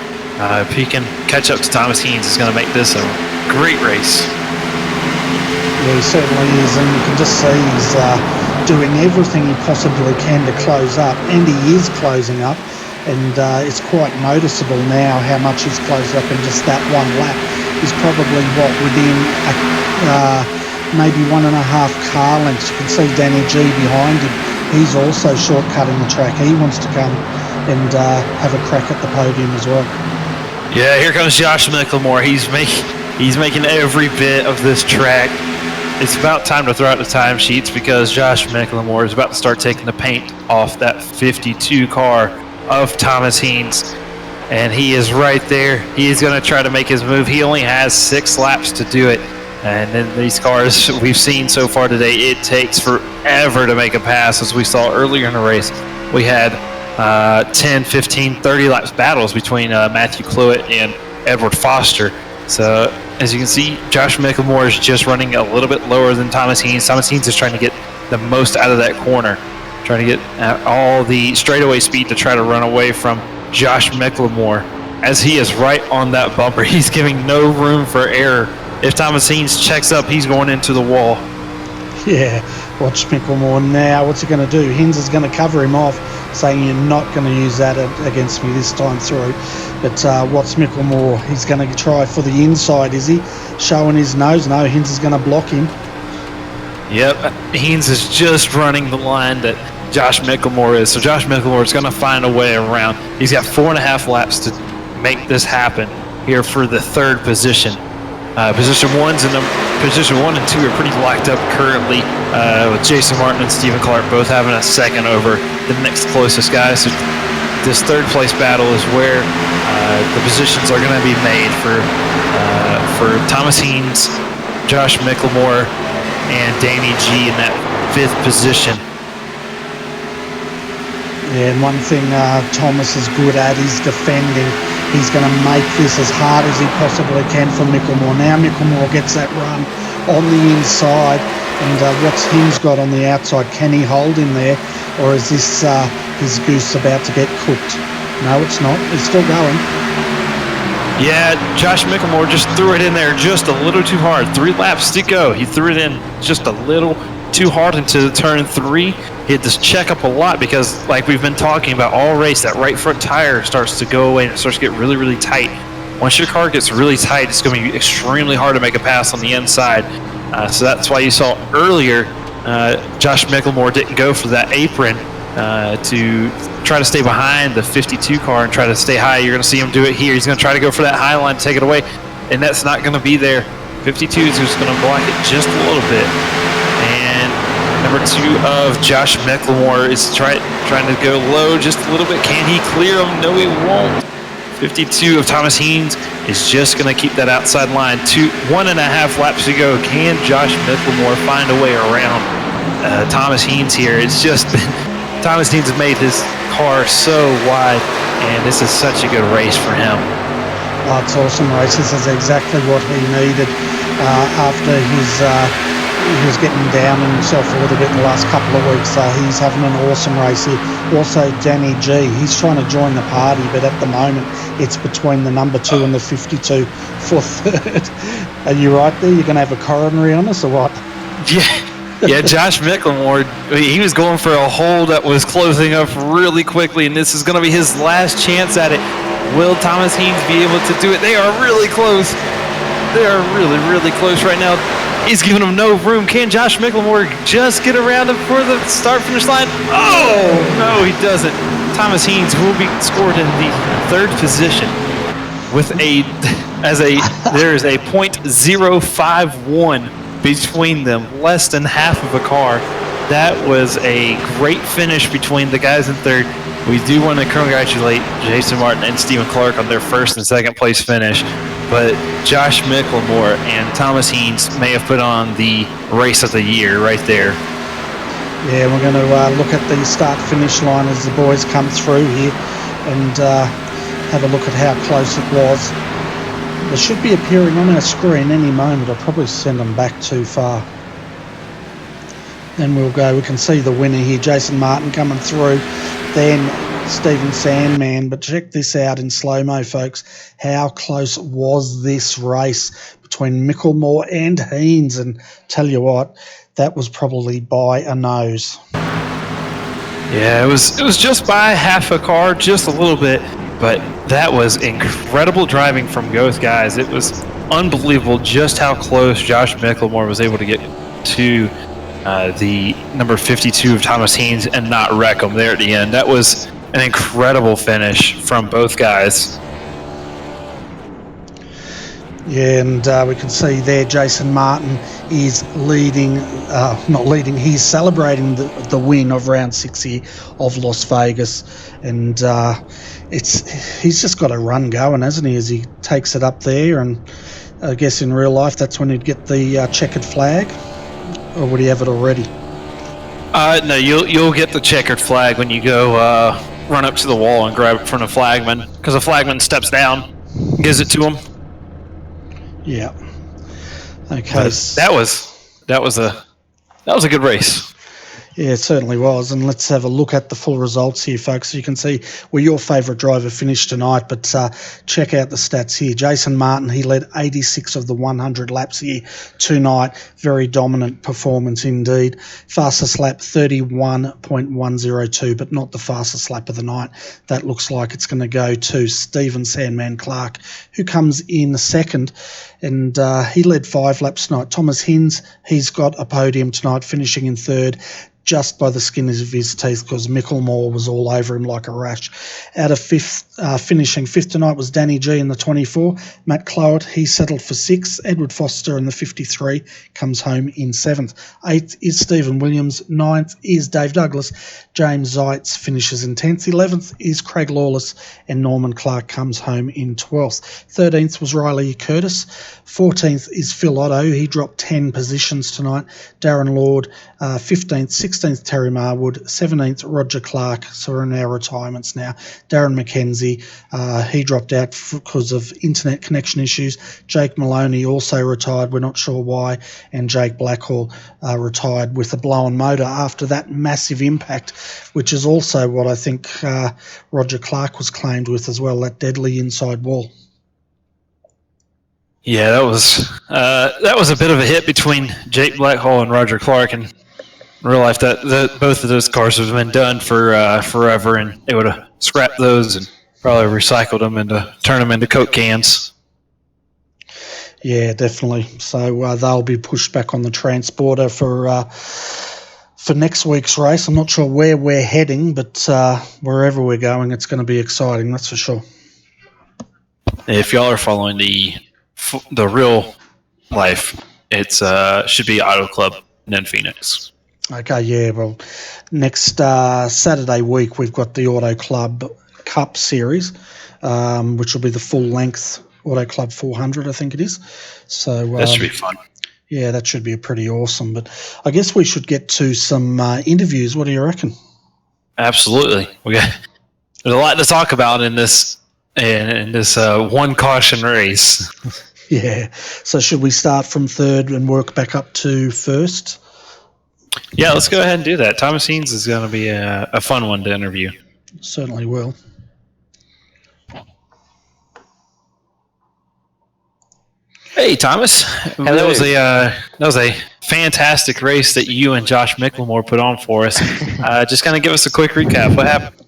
if he can catch up to Thomas Heens, is going to make this a great race.
Yeah, he certainly is, and you can just see he's doing everything he possibly can to close up, and he is closing up, and it's quite noticeable now how much he's closed up in just that one lap. He's probably, within maybe 1.5 car lengths. You can see Danny G behind him. He's also shortcutting the track. He wants to come and have a crack at the podium as well.
Yeah, here comes Josh Micklemore. He's making every bit of this track. It's about time to throw out the timesheets, because Josh Micklemore is about to start taking the paint off that 52 car of Thomas Heens, and he is right there. He is going to try to make his move. He only has 6 laps to do it, and then these cars we've seen so far today, it takes forever to make a pass. As we saw earlier in the race, we had 10, 15, 30 laps battles between Matthew Cloet and Edward Foster. So as you can see, Josh Micklemore is just running a little bit lower than Thomas Heens. Thomas Heens is trying to get the most out of that corner, trying to get all the straightaway speed to try to run away from Josh McLemore. As he is right on that bumper, he's giving no room for error. If Thomas Haynes checks up, he's going into the wall.
Yeah, watch Mickelmore now. What's he going to do? Hines is going to cover him off, saying you're not going to use that against me this time through. But what's Mickelmore? He's going to try for the inside, is he? Showing his nose. No, Hines is going to block him.
Yep, Haynes is just running the line that Josh McLemore is. So Josh McLemore is going to find a way around. He's got 4.5 laps to make this happen here for the third position. Position 1 and 2 are pretty locked up currently, with Jason Martin and Stephen Clark both having a second over the next closest guy. So this third place battle is where the positions are going to be made for Thomas Haynes, Josh McLemore, and Danny G in that 5th position.
Yeah, and one thing Thomas is good at is defending. He's going to make this as hard as he possibly can for Mickelmore. Now Mickelmore gets that run on the inside, and what's Hines got on the outside? Can he hold him there, or is this his goose about to get cooked? No, it's not. It's still going.
Yeah, Josh McLemore just threw it in there just a little too hard. 3 laps to go. He threw it in just a little too hard into turn 3. He had to check up a lot because, like we've been talking about all race, that right front tire starts to go away and it starts to get really, really tight. Once your car gets really tight, it's going to be extremely hard to make a pass on the inside. So that's why you saw earlier Josh McLemore didn't go for that apron to try to stay behind the 52 car and try to stay high. You're going to see him do it here. He's going to try to go for that high line, take it away, and that's not going to be there. 52 is just going to block it just a little bit. And number 2 of Josh McLemore is trying to go low just a little bit. Can he clear him? No, he won't. 52 of Thomas Haynes is just going to keep that outside line. 1.5 laps to go. Can Josh McLemore find a way around Thomas Haynes here? It's just been Thomas Haynes has made his car so wide, and this is such a good race for him.
Oh, it's awesome race. This is exactly what he needed after he was getting down on himself a little bit in the last couple of weeks. He's having an awesome race here. Also, Danny G, he's trying to join the party, but at the moment, it's between the number 2 and the 52 for third. Are you right there? You're going to have a coronary on us or what?
Yeah, Josh McLemore, he was going for a hole that was closing up really quickly, and this is going to be his last chance at it. Will Thomas Haynes be able to do it? They are really close. They are really, really close right now. He's giving him no room. Can Josh McLemore just get around him for the start-finish line? Oh, no, he doesn't. Thomas Haynes will be scored in the 3rd position with there is a .051 between them, less than half of a car. That was a great finish between the guys in 3rd. We do want to congratulate Jason Martin and Stephen Clark on their 1st and 2nd place finish, but Josh McLemore and Thomas Haynes may have put on the race of the year right there.
Yeah, we're going to look at the start-finish line as the boys come through here and have a look at how close it was. They should be appearing on our screen any moment. I'll probably send them back too far. Then we'll go. We can see the winner here, Jason Martin coming through. Then Stephen Sandman. But check this out in slow-mo, folks. How close was this race between Mickelmore and Haynes? And tell you what, that was probably by a nose.
Yeah, it was just by half a car, just a little bit. But that was incredible driving from both guys. It was unbelievable just how close Josh McLemore was able to get to the number 52 of Thomas Haynes and not wreck him there at the end. That was an incredible finish from both guys.
Yeah, and we can see there Jason Martin is leading, not leading, he's celebrating the win of round 6 here of Las Vegas. And he's just got a run going, hasn't he, as he takes it up there. And I guess in real life that's when he'd get the checkered flag. Or would he have it already?
No, you'll get the checkered flag when you go run up to the wall and grab it from the flagman, because the flagman steps down, gives it to him.
Yeah. Okay.
That was a good race.
Yeah, it certainly was. And let's have a look at the full results here, folks. You can see where your favourite driver finished tonight, but check out the stats here. Jason Martin, he led 86 of the 100 laps here tonight. Very dominant performance indeed. Fastest lap, 31.102, but not the fastest lap of the night. That looks like it's going to go to Stephen Sandman Clark, who comes in second. And he led 5 laps tonight. Thomas Hinds, he's got a podium tonight, finishing in third, just by the skin of his teeth, because Micklemore was all over him like a rash. Out of fifth, finishing fifth tonight was Danny G in the 24. Matt Clowett, he settled for 6. Edward Foster in the 53 comes home in 7th. 8th is Stephen Williams. 9th is Dave Douglas. James Zeitz finishes in 10th. 11th is Craig Lawless, and Norman Clark comes home in 12th. 13th was Riley Curtis. 14th is Phil Otto. He dropped 10 positions tonight. Darren Lord, 15th. 16th, Terry Marwood. 17th, Roger Clark. So we're in our retirements now. Darren McKenzie, he dropped out because of internet connection issues. Jake Maloney also retired. We're not sure why. And Jake Blackhall retired with a blown motor after that massive impact, which is also what I think Roger Clark was claimed with as well, that deadly inside wall.
Yeah, that was a bit of a hit between Jake Blackhall and Roger Clark, and in real life that both of those cars have been done for forever, and they would have scrapped those and probably recycled them and turned them into Coke cans.
Yeah, definitely. So they'll be pushed back on the transporter for next week's race. I'm not sure where we're heading, but wherever we're going, it's going to be exciting, that's for sure.
If y'all are following the real life, it's should be Auto Club in Phoenix.
Okay, yeah, well, next Saturday week we've got the Auto Club Cup Series, which will be the full-length Auto Club 400, I think it is. So
that should be fun.
Yeah, that should be pretty awesome. But I guess we should get to some interviews. What do you reckon?
Absolutely. There's a lot to talk about in this one caution race.
Yeah. So should we start from third and work back up to first?
Yeah, let's go ahead and do that. Thomas Heens is going to be a fun one to interview.
Certainly will.
Hey, Thomas.
Hello.
That was a fantastic race that you and Josh Micklemore put on for us. Just kind of give us a quick recap. What happened?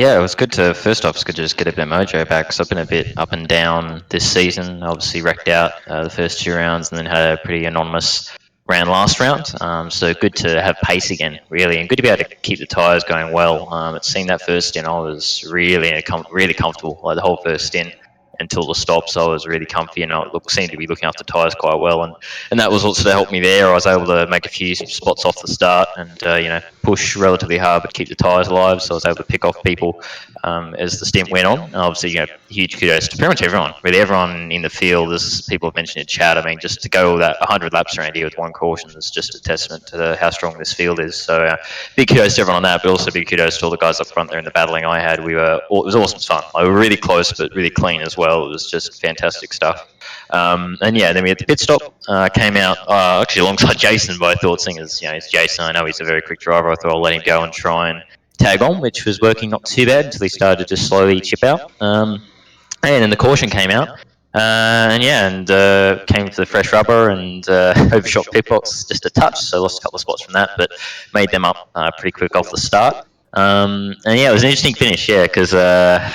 It was good to, first off, it's good to just get a bit of mojo back, because I've been a bit up and down this season. Obviously wrecked out the first 2 rounds and then had a pretty anonymous round last round. So good to have pace again, really, and good to be able to keep the tyres going well. It seemed that first stint I was really comfortable, like the whole first stint until the stops. I was really comfy, and I seemed to be looking after tyres quite well, and that was also to help me there. I was able to make a few spots off the start and push relatively hard but keep the tyres alive, so I was able to pick off people as the stint went on. And obviously, huge kudos to pretty much everyone, really everyone in the field. As people have mentioned in chat, I mean, just to go that 100 laps around here with one caution is just a testament to how strong this field is. So big kudos to everyone on that, but also big kudos to all the guys up front there in the battling I had. It was awesome fun. We were really close but really clean as well. It was just fantastic stuff. Then we had the pit stop, came out actually alongside Jason, but I thought, seeing as it's Jason, I know he's a very quick driver, I thought I'll let him go and try and tag on, which was working not too bad until he started to just slowly chip out. And then the caution came out, came to the fresh rubber and overshot pit box just a touch, so lost a couple of spots from that, but made them up pretty quick off the start. It was an interesting finish, because I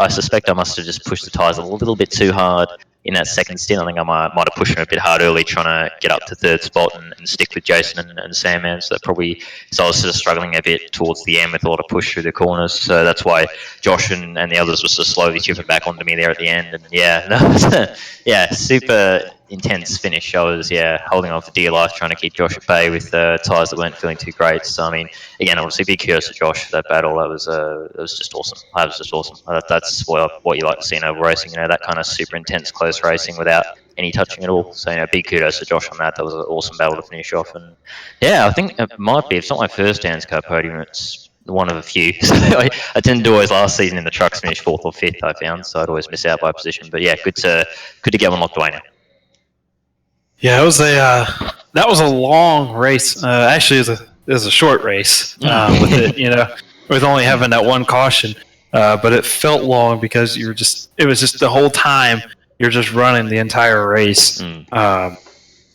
suspect I must have just pushed the tyres a little bit too hard in that second stint. I think I might have pushed them a bit hard early, trying to get up to third spot and stick with Jason and Sandman. So I was sort of struggling a bit towards the end with a lot of push through the corners. So that's why Josh and the others were sort of slowly chipping back onto me there at the end. And super intense finish. I was holding on for dear life, trying to keep Josh at bay with tyres that weren't feeling too great. So I mean, again, obviously big kudos to Josh for that battle. That was just awesome. That was just awesome. That's what you like to see in oval racing. That kind of super intense close racing without any touching at all. So big kudos to Josh on that. That was an awesome battle to finish off. And I think it might be, if it's not my first ANZCAR podium, it's one of a few. So I tend to always last season in the trucks finish 4th or 5th, I found. So I'd always miss out by position. But good to get one locked away now.
Yeah, that was a long race. Actually, it was a short race with it, with only having that one caution. But it felt long because it was just the whole time you're just running the entire race.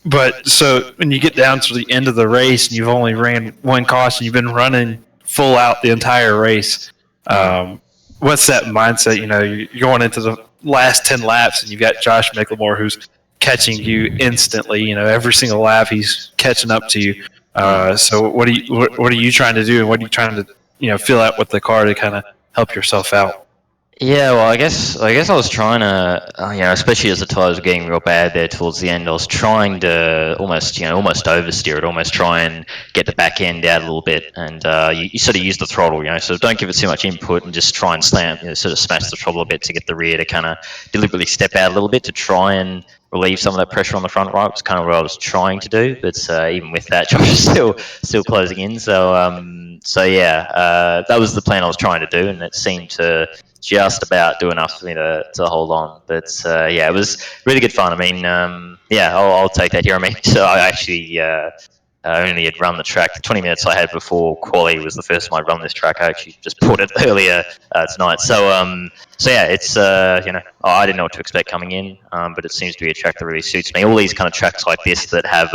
But so when you get down to the end of the race and you've only ran one caution, you've been running full out the entire race. What's that mindset? You're going into the last 10 laps and you've got Josh McLemore who's catching you instantly. Every single lap he's catching up to you. So what are you trying to do, and what are you trying to fill out with the car to kind of help yourself out?
Yeah, well, I guess I was trying to, especially as the tires were getting real bad there towards the end, I was trying to almost oversteer it, almost try and get the back end out a little bit, and you sort of use the throttle, so don't give it too much input and just try and slam, sort of smash the throttle a bit to get the rear to kind of deliberately step out a little bit to try and relieve some of that pressure on the front right. It's kind of what I was trying to do, but even with that, Josh is still closing in. So yeah, that was the plan I was trying to do, and it seemed to just about do enough for me to hold on. But yeah, it was really good fun. I mean, yeah, I'll take that here. I mean, so I actually only had run the track. The 20 minutes I had before quali was the first time I'd run this track. I actually just bought it earlier tonight. So yeah, it's I didn't know what to expect coming in, but it seems to be a track that really suits me. All these kind of tracks like this that have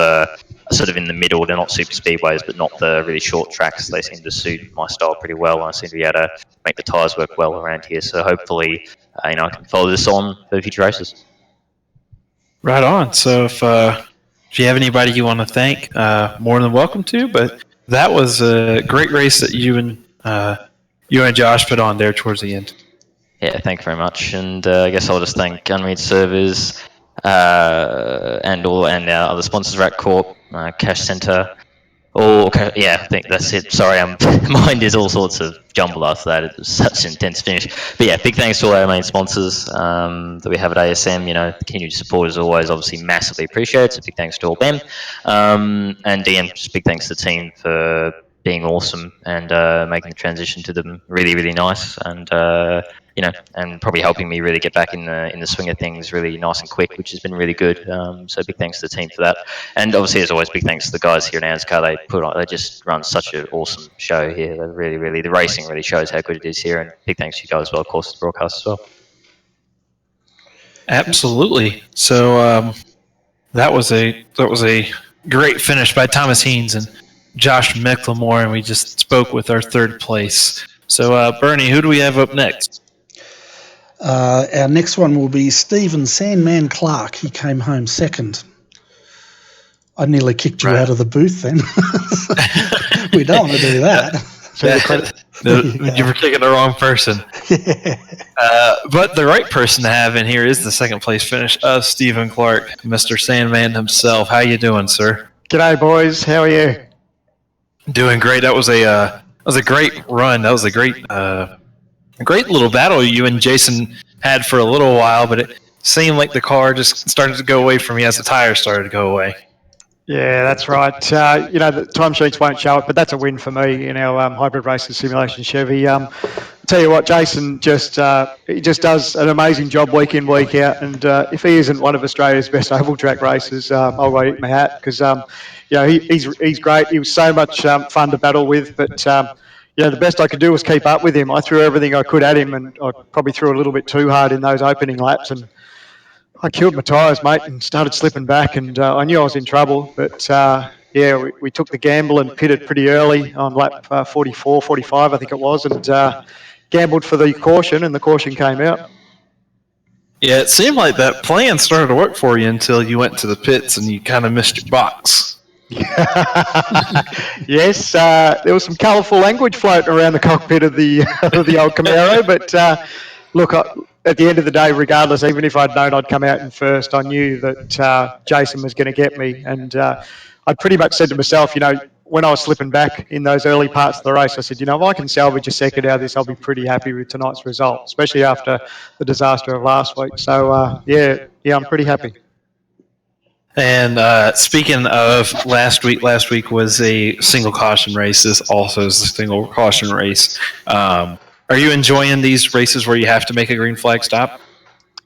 sort of in the middle, they're not super speedways, but not the really short tracks. They seem to suit my style pretty well, and I seem to be able to make the tyres work well around here. So hopefully, I can follow this on for future races.
Right on. So if you have anybody you want to thank, more than welcome to. But that was a great race that you and Josh put on there towards the end.
Yeah, thank you very much. And I guess I'll just thank Gunmead Servers and our other sponsors, Rat Corp, Cash Center. Yeah, I think that's it. Sorry, mind is all sorts of jumbled after that. It was such an intense finish. But yeah, big thanks to all our main sponsors that we have at ASM. The continued support is always obviously massively appreciated. So big thanks to all them. And DM, just big thanks to the team for being awesome and making the transition to them really, really nice. And and probably helping me really get back in the swing of things really nice and quick, which has been really good. So big thanks to the team for that, and obviously as always, big thanks to the guys here in ANZCAR. They just run such an awesome show here. They really the racing really shows how good it is here, and big thanks to you guys as well, of course, the broadcast as well.
Absolutely. So that was a great finish by Thomas Haynes and Josh McLemore, and we just spoke with our third place. So Bernie, who do we have up next?
Our next one will be Stephen Sandman Clark. He came home second. I nearly kicked you out of the booth then. We don't want to do that.
You were kicking the wrong person.
Yeah.
But the right person to have in here is the second place finish of Stephen Clark, Mr. Sandman himself. How you doing, sir?
G'day, boys. How are you?
Doing great. That was a great run. That was a great little battle you and Jason had for a little while, but it seemed like the car just started to go away from me as the tires started to go away.
Yeah, that's right. The timesheets won't show it, but that's a win for me in our hybrid racing simulation Chevy. Tell you what, Jason just does an amazing job week in, week out, and if he isn't one of Australia's best oval track racers, I'll go eat my hat, because he's great. He was so much fun to battle with, but the best I could do was keep up with him. I threw everything I could at him, and I probably threw a little bit too hard in those opening laps, and I killed my tyres, mate, and started slipping back, and I knew I was in trouble. But we took the gamble and pitted pretty early on lap 44, 45, I think it was, and gambled for the caution, and the caution came out.
Yeah, it seemed like that plan started to work for you until you went to the pits and you kind of missed your box.
Yes, there was some colourful language floating around the cockpit of the old Camaro, but look, at the end of the day, regardless, even if I'd known I'd come out in first, I knew that Jason was going to get me, and I'd pretty much said to myself, when I was slipping back in those early parts of the race, I said, if I can salvage a second out of this, I'll be pretty happy with tonight's result, especially after the disaster of last week. So, yeah, I'm pretty happy.
And speaking of last week was a single caution race. This also is a single caution race. Are you enjoying these races where you have to make a green flag stop?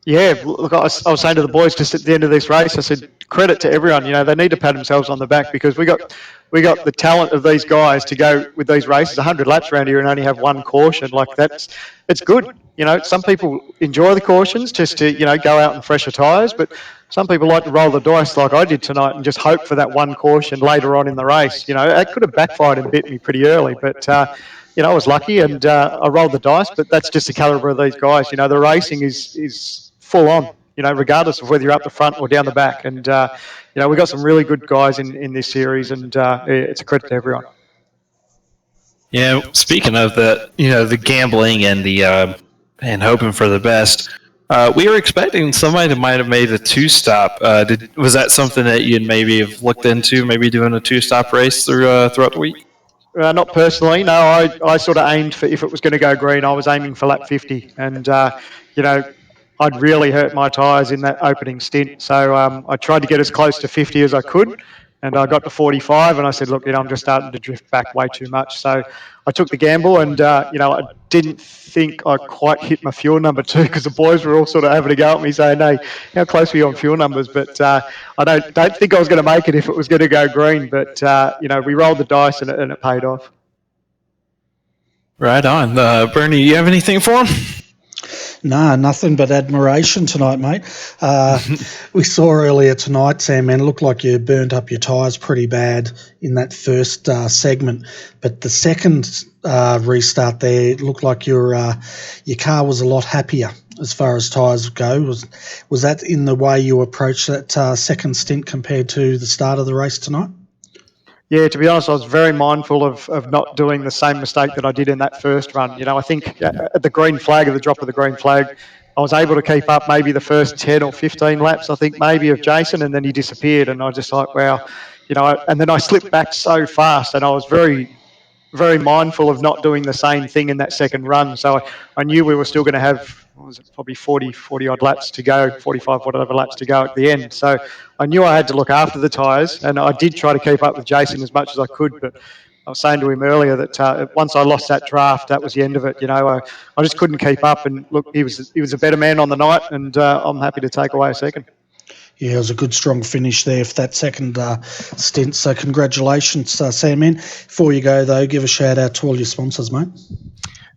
Yeah, look, I was saying to the boys just at the end of this race, I said, credit to everyone. They need to pat themselves on the back because we got the talent of these guys to go with these races 100 laps around here and only have one caution. Like it's good. Some people enjoy the cautions just to go out and fresher tyres, but some people like to roll the dice like I did tonight and just hope for that one caution later on in the race. It could have backfired and bit me pretty early, but I was lucky and I rolled the dice. But that's just the calibre of these guys. The racing is full on, regardless of whether you're up the front or down the back. And, we've got some really good guys in this series, and it's a credit to everyone.
Yeah, speaking of the gambling and the and hoping for the best, we were expecting somebody that might have made a two-stop. Was that something that you'd maybe have looked into, maybe doing a two-stop race throughout the week?
Not personally, no. I sort of aimed for, if it was going to go green, I was aiming for lap 50. And, I'd really hurt my tyres in that opening stint. So I tried to get as close to 50 as I could. And I got to 45 and I said, look, I'm just starting to drift back way too much. So I took the gamble and, I didn't think I quite hit my fuel number 2 because the boys were all sort of having a go at me saying, hey, how close were you on fuel numbers? But I don't think I was going to make it if it was going to go green. But, we rolled the dice and it paid off.
Right on. Bernie, you have anything for him?
No, nothing but admiration tonight, mate. We saw earlier tonight, Sam, man, it looked like you burnt up your tyres pretty bad in that first segment. But the second restart there, it looked like your car was a lot happier as far as tyres go. Was that in the way you approached that second stint compared to the start of the race tonight?
Yeah, to be honest, I was very mindful of not doing the same mistake that I did in that first run. I think at the green flag, at the drop of the green flag, I was able to keep up maybe the first 10 or 15 laps, I think, maybe of Jason, and then he disappeared. And I was just like, wow, and then I slipped back so fast, and I was very, very mindful of not doing the same thing in that second run. So I knew we were still going to have, probably 40 odd laps to go, 45 whatever laps to go at the end. So I knew I had to look after the tyres, and I did try to keep up with Jason as much as I could, but I was saying to him earlier that once I lost that draft, that was the end of it. I just couldn't keep up, and look, he was a better man on the night, and I'm happy to take away a second.
Yeah, it was a good, strong finish there for that second stint. So congratulations, Sam. Before you go, though, give a shout-out to all your sponsors, mate.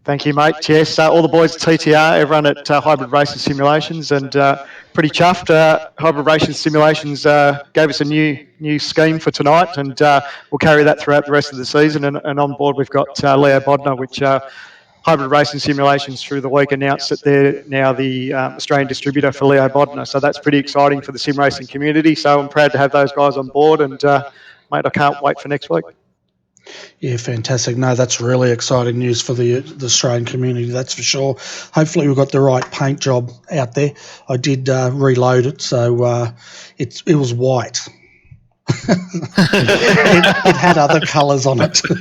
Thank you, mate. Yes, all the boys at TTR, everyone at Hybrid Racing Simulations, and pretty chuffed. Hybrid Racing Simulations gave us a new scheme for tonight, and we'll carry that throughout the rest of the season. And on board we've got Leo Bodner, which Hybrid Racing Simulations through the week announced that they're now the Australian distributor for Leo Bodner. So that's pretty exciting for the sim racing community. So I'm proud to have those guys on board, and mate, I can't wait for next week.
Yeah, fantastic. No, that's really exciting news for the Australian community, that's for sure. Hopefully we've got the right paint job out there. I did reload it, so it was white. it had other colours on it too.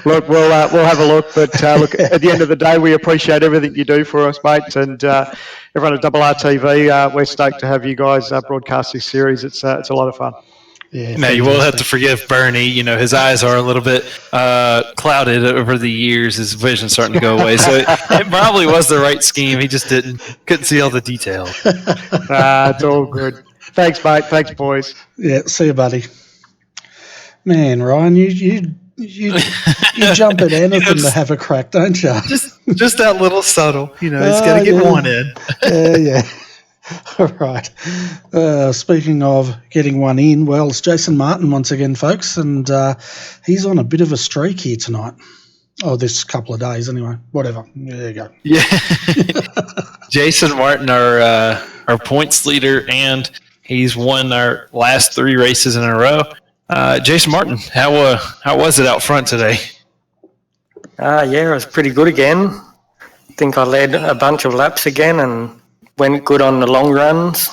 Look, we'll have a look, but look, at the end of the day, we appreciate everything you do for us, mate, and everyone at RRTV, we're stoked to have you guys broadcast this series. It's a lot of fun.
Yeah,
now you will have to forgive Bernie. His eyes are a little bit clouded over the years. His vision's starting to go away. So it probably was the right scheme. He just couldn't see all the details.
It's all good. Thanks, mate. Thanks, boys.
Yeah, see you, buddy. Man, Ryan, you jump at anything to have a crack, don't you?
Just that little subtle. He's got to get one in.
Yeah. All right. Speaking of getting one in, well, it's Jason Martin once again, folks, and he's on a bit of a streak here tonight. Oh, this couple of days anyway. Whatever. There you go.
Yeah. Jason Martin, our points leader, and he's won our last 3 races in a row. Jason Martin, how was it out front today?
Yeah, it was pretty good again. I think I led a bunch of laps again and went good on the long runs.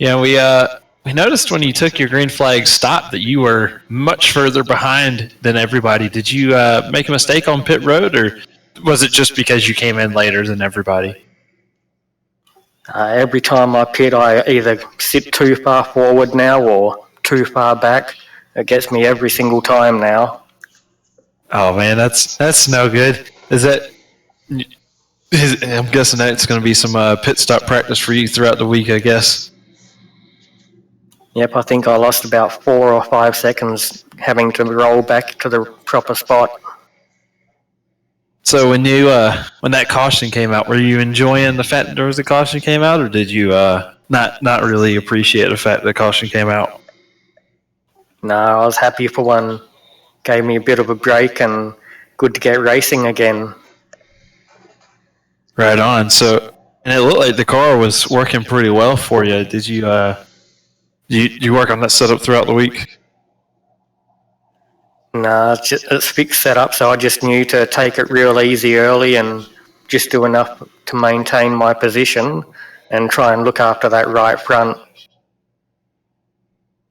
Yeah, we noticed when you took your green flag stop that you were much further behind than everybody. Did you make a mistake on pit road, or was it just because you came in later than everybody?
Every time I pit, I either sit too far forward now or too far back. It gets me every single time now.
Oh man, that's no good. I'm guessing that it's going to be some pit stop practice for you throughout the week, I guess.
Yep, I think I lost about 4 or 5 seconds having to roll back to the proper spot.
So when that caution came out, were you enjoying the fact that there was a caution came out, or did you not really appreciate the fact that the caution came out?
No, I was happy for one. Gave me a bit of a break and good to get racing again.
Right on. So, and it looked like the car was working pretty well for you. Did you you work on that setup throughout the week?
No, it's fixed setup, so I just knew to take it real easy early and just do enough to maintain my position and try and look after that right front.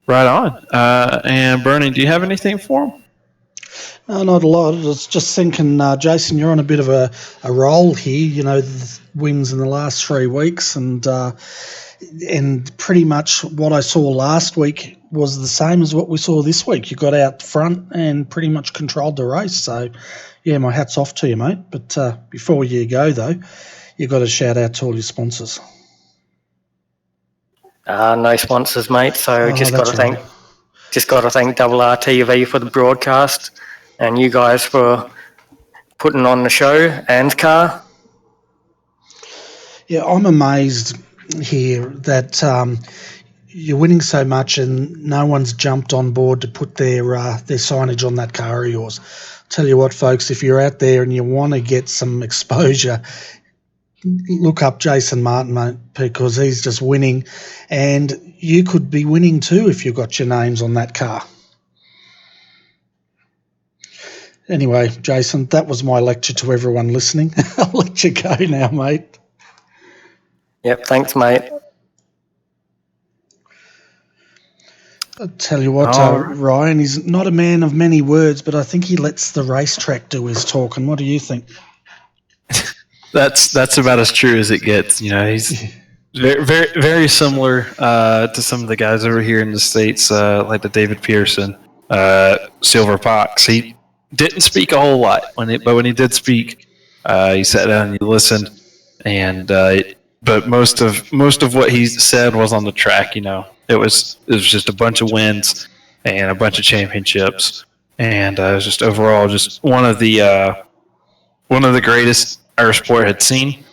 Right on. And Bernie, do you have anything for him?
No, not a lot. I was just thinking, Jason, you're on a bit of a roll here. You know, the wins in the last 3 weeks, and pretty much what I saw last week was the same as what we saw this week. You got out front and pretty much controlled the race. So, yeah, my hat's off to you, mate. But before you go, though, you got to shout out to all your sponsors.
No sponsors, mate. So just got to
right.
thank RRTV for the broadcast, and you guys for putting on the show, ANZCAR.
Yeah, I'm amazed here that you're winning so much and no one's jumped on board to put their signage on that car of yours. Tell you what, folks, if you're out there and you want to get some exposure, look up Jason Martin, mate, because he's just winning, and you could be winning too if you got your names on that car. Anyway, Jason, that was my lecture to everyone listening. I'll let you go now, mate.
Yep, thanks, mate.
I'll tell you what, Ryan, he's not a man of many words, but I think he lets the racetrack do his talking. What do you think?
That's about as true as it gets. You know, he's very, very, very similar to some of the guys over here in the States, like the David Pearson, Silver Fox. He didn't speak a whole lot, but when he did speak, he sat down and he listened. And but most of what he said was on the track. You know, it was just a bunch of wins and a bunch of championships, and it was just overall just one of the greatest our sport had seen.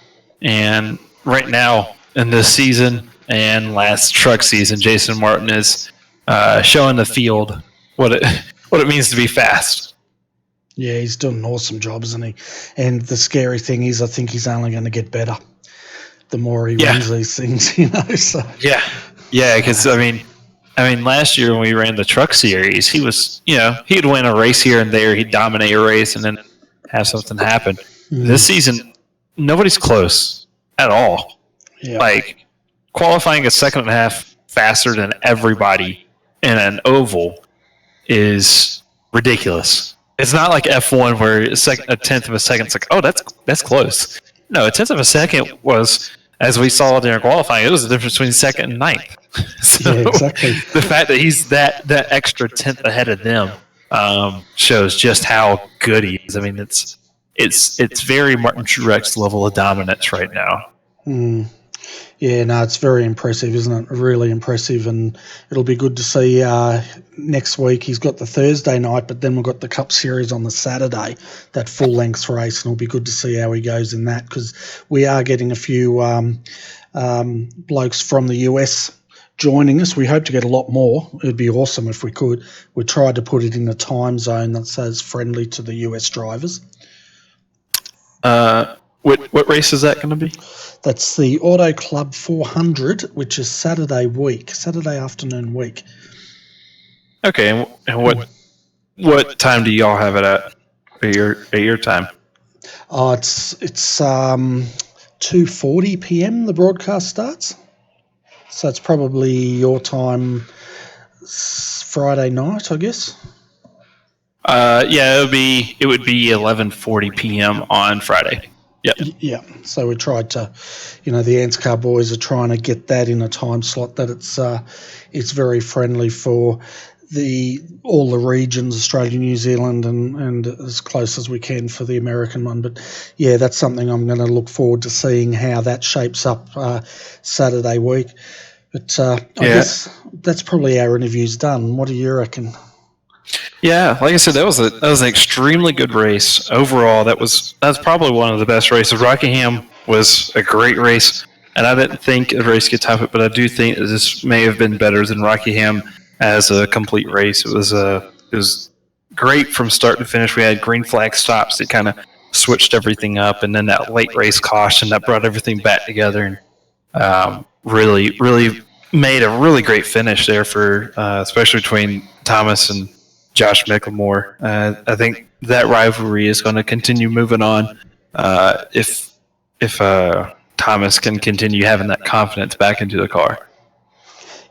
And right now in this season and last truck season, Jason Martin is showing the field what it means to be fast.
Yeah, he's doing an awesome job, isn't he? And the scary thing is, I think he's only going to get better the more he wins these things, you know. So
yeah, because I mean, last year when we ran the truck series, he was, you know, he'd win a race here and there, he'd dominate a race, and then have something happen. This season, nobody's close at all.
Yeah.
Like qualifying a second and a half faster than everybody in an oval is ridiculous. It's not like F1 where a tenth of a second is like, oh, that's close. No, a tenth of a second was, as we saw during qualifying, it was the difference between second and ninth. So
yeah, exactly.
The fact that he's that extra tenth ahead of them shows just how good he is. I mean, it's very Martin Truex level of dominance right now.
Yeah, no, it's very impressive, isn't it? Really impressive, and it'll be good to see next week. He's got the Thursday night, but then we've got the Cup Series on the Saturday, that full-length race, and it'll be good to see how he goes in that, because we are getting a few blokes from the US joining us. We hope to get a lot more. It'd be awesome if we could. We tried to put it in a time zone that says friendly to the US drivers.
What race is that going to be?
That's the Auto Club 400, which is Saturday afternoon week.
Okay, and what time do y'all have it at your time?
Oh, it's 2:40 p.m. the broadcast starts, so it's probably your time, Friday night, I guess.
Yeah, it would be 11:40 p.m. on Friday. Yep.
Yeah, so we tried to, the ANZCAR boys are trying to get that in a time slot that it's very friendly for all the regions, Australia, New Zealand, and as close as we can for the American one. But yeah, that's something I'm going to look forward to seeing how that shapes up Saturday week. But I guess that's probably our interviews done. What do you reckon?
Yeah, like I said, that was an extremely good race overall. That's probably one of the best races. Rockingham was a great race, and I didn't think the race could top it, but I do think that this may have been better than Rockingham as a complete race. It was great from start to finish. We had green flag stops that kind of switched everything up, and then that late race caution that brought everything back together, and really made a really great finish there for especially between Thomas and Josh Micklemore. I think that rivalry is going to continue moving on if Thomas can continue having that confidence back into the car.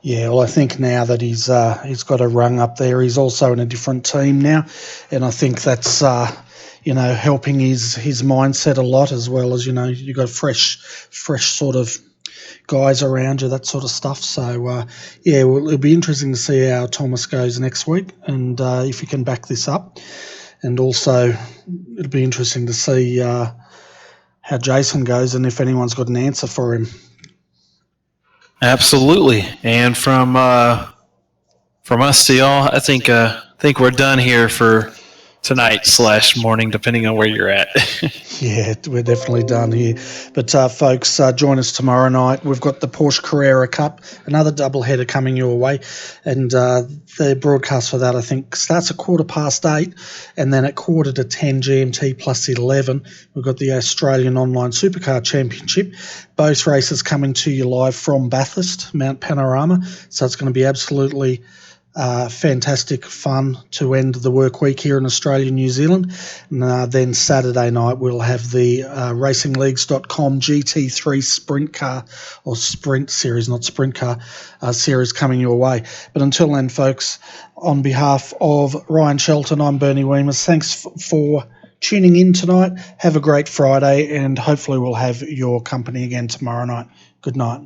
Yeah, well, I think now that he's got a rung up there, he's also in a different team now, and I think that's helping his mindset a lot, as well as you got fresh sort of guys around you, that sort of stuff. So it'll be interesting to see how Thomas goes next week, and if he can back this up, and also it'll be interesting to see how Jason goes and if anyone's got an answer for him.
Absolutely, and from us to y'all, I think we're done here for tonight/morning, depending on where you're at.
Yeah, we're definitely done here. But folks, join us tomorrow night. We've got the Porsche Carrera Cup, another doubleheader coming your way, and the broadcast for that, I think, starts at 8:15, and then at 9:45 GMT plus 11, we've got the Australian Online Supercar Championship. Both races coming to you live from Bathurst, Mount Panorama, so it's going to be absolutely fantastic fun to end the work week here in Australia and New Zealand. And then Saturday night we'll have the racingleagues.com GT3 sprint car, or sprint series, not sprint car, series coming your way. But until then, folks, on behalf of Ryan Shelton, I'm Bernie Weemers. Thanks for tuning in tonight. Have a great Friday, and hopefully we'll have your company again tomorrow night. Good night.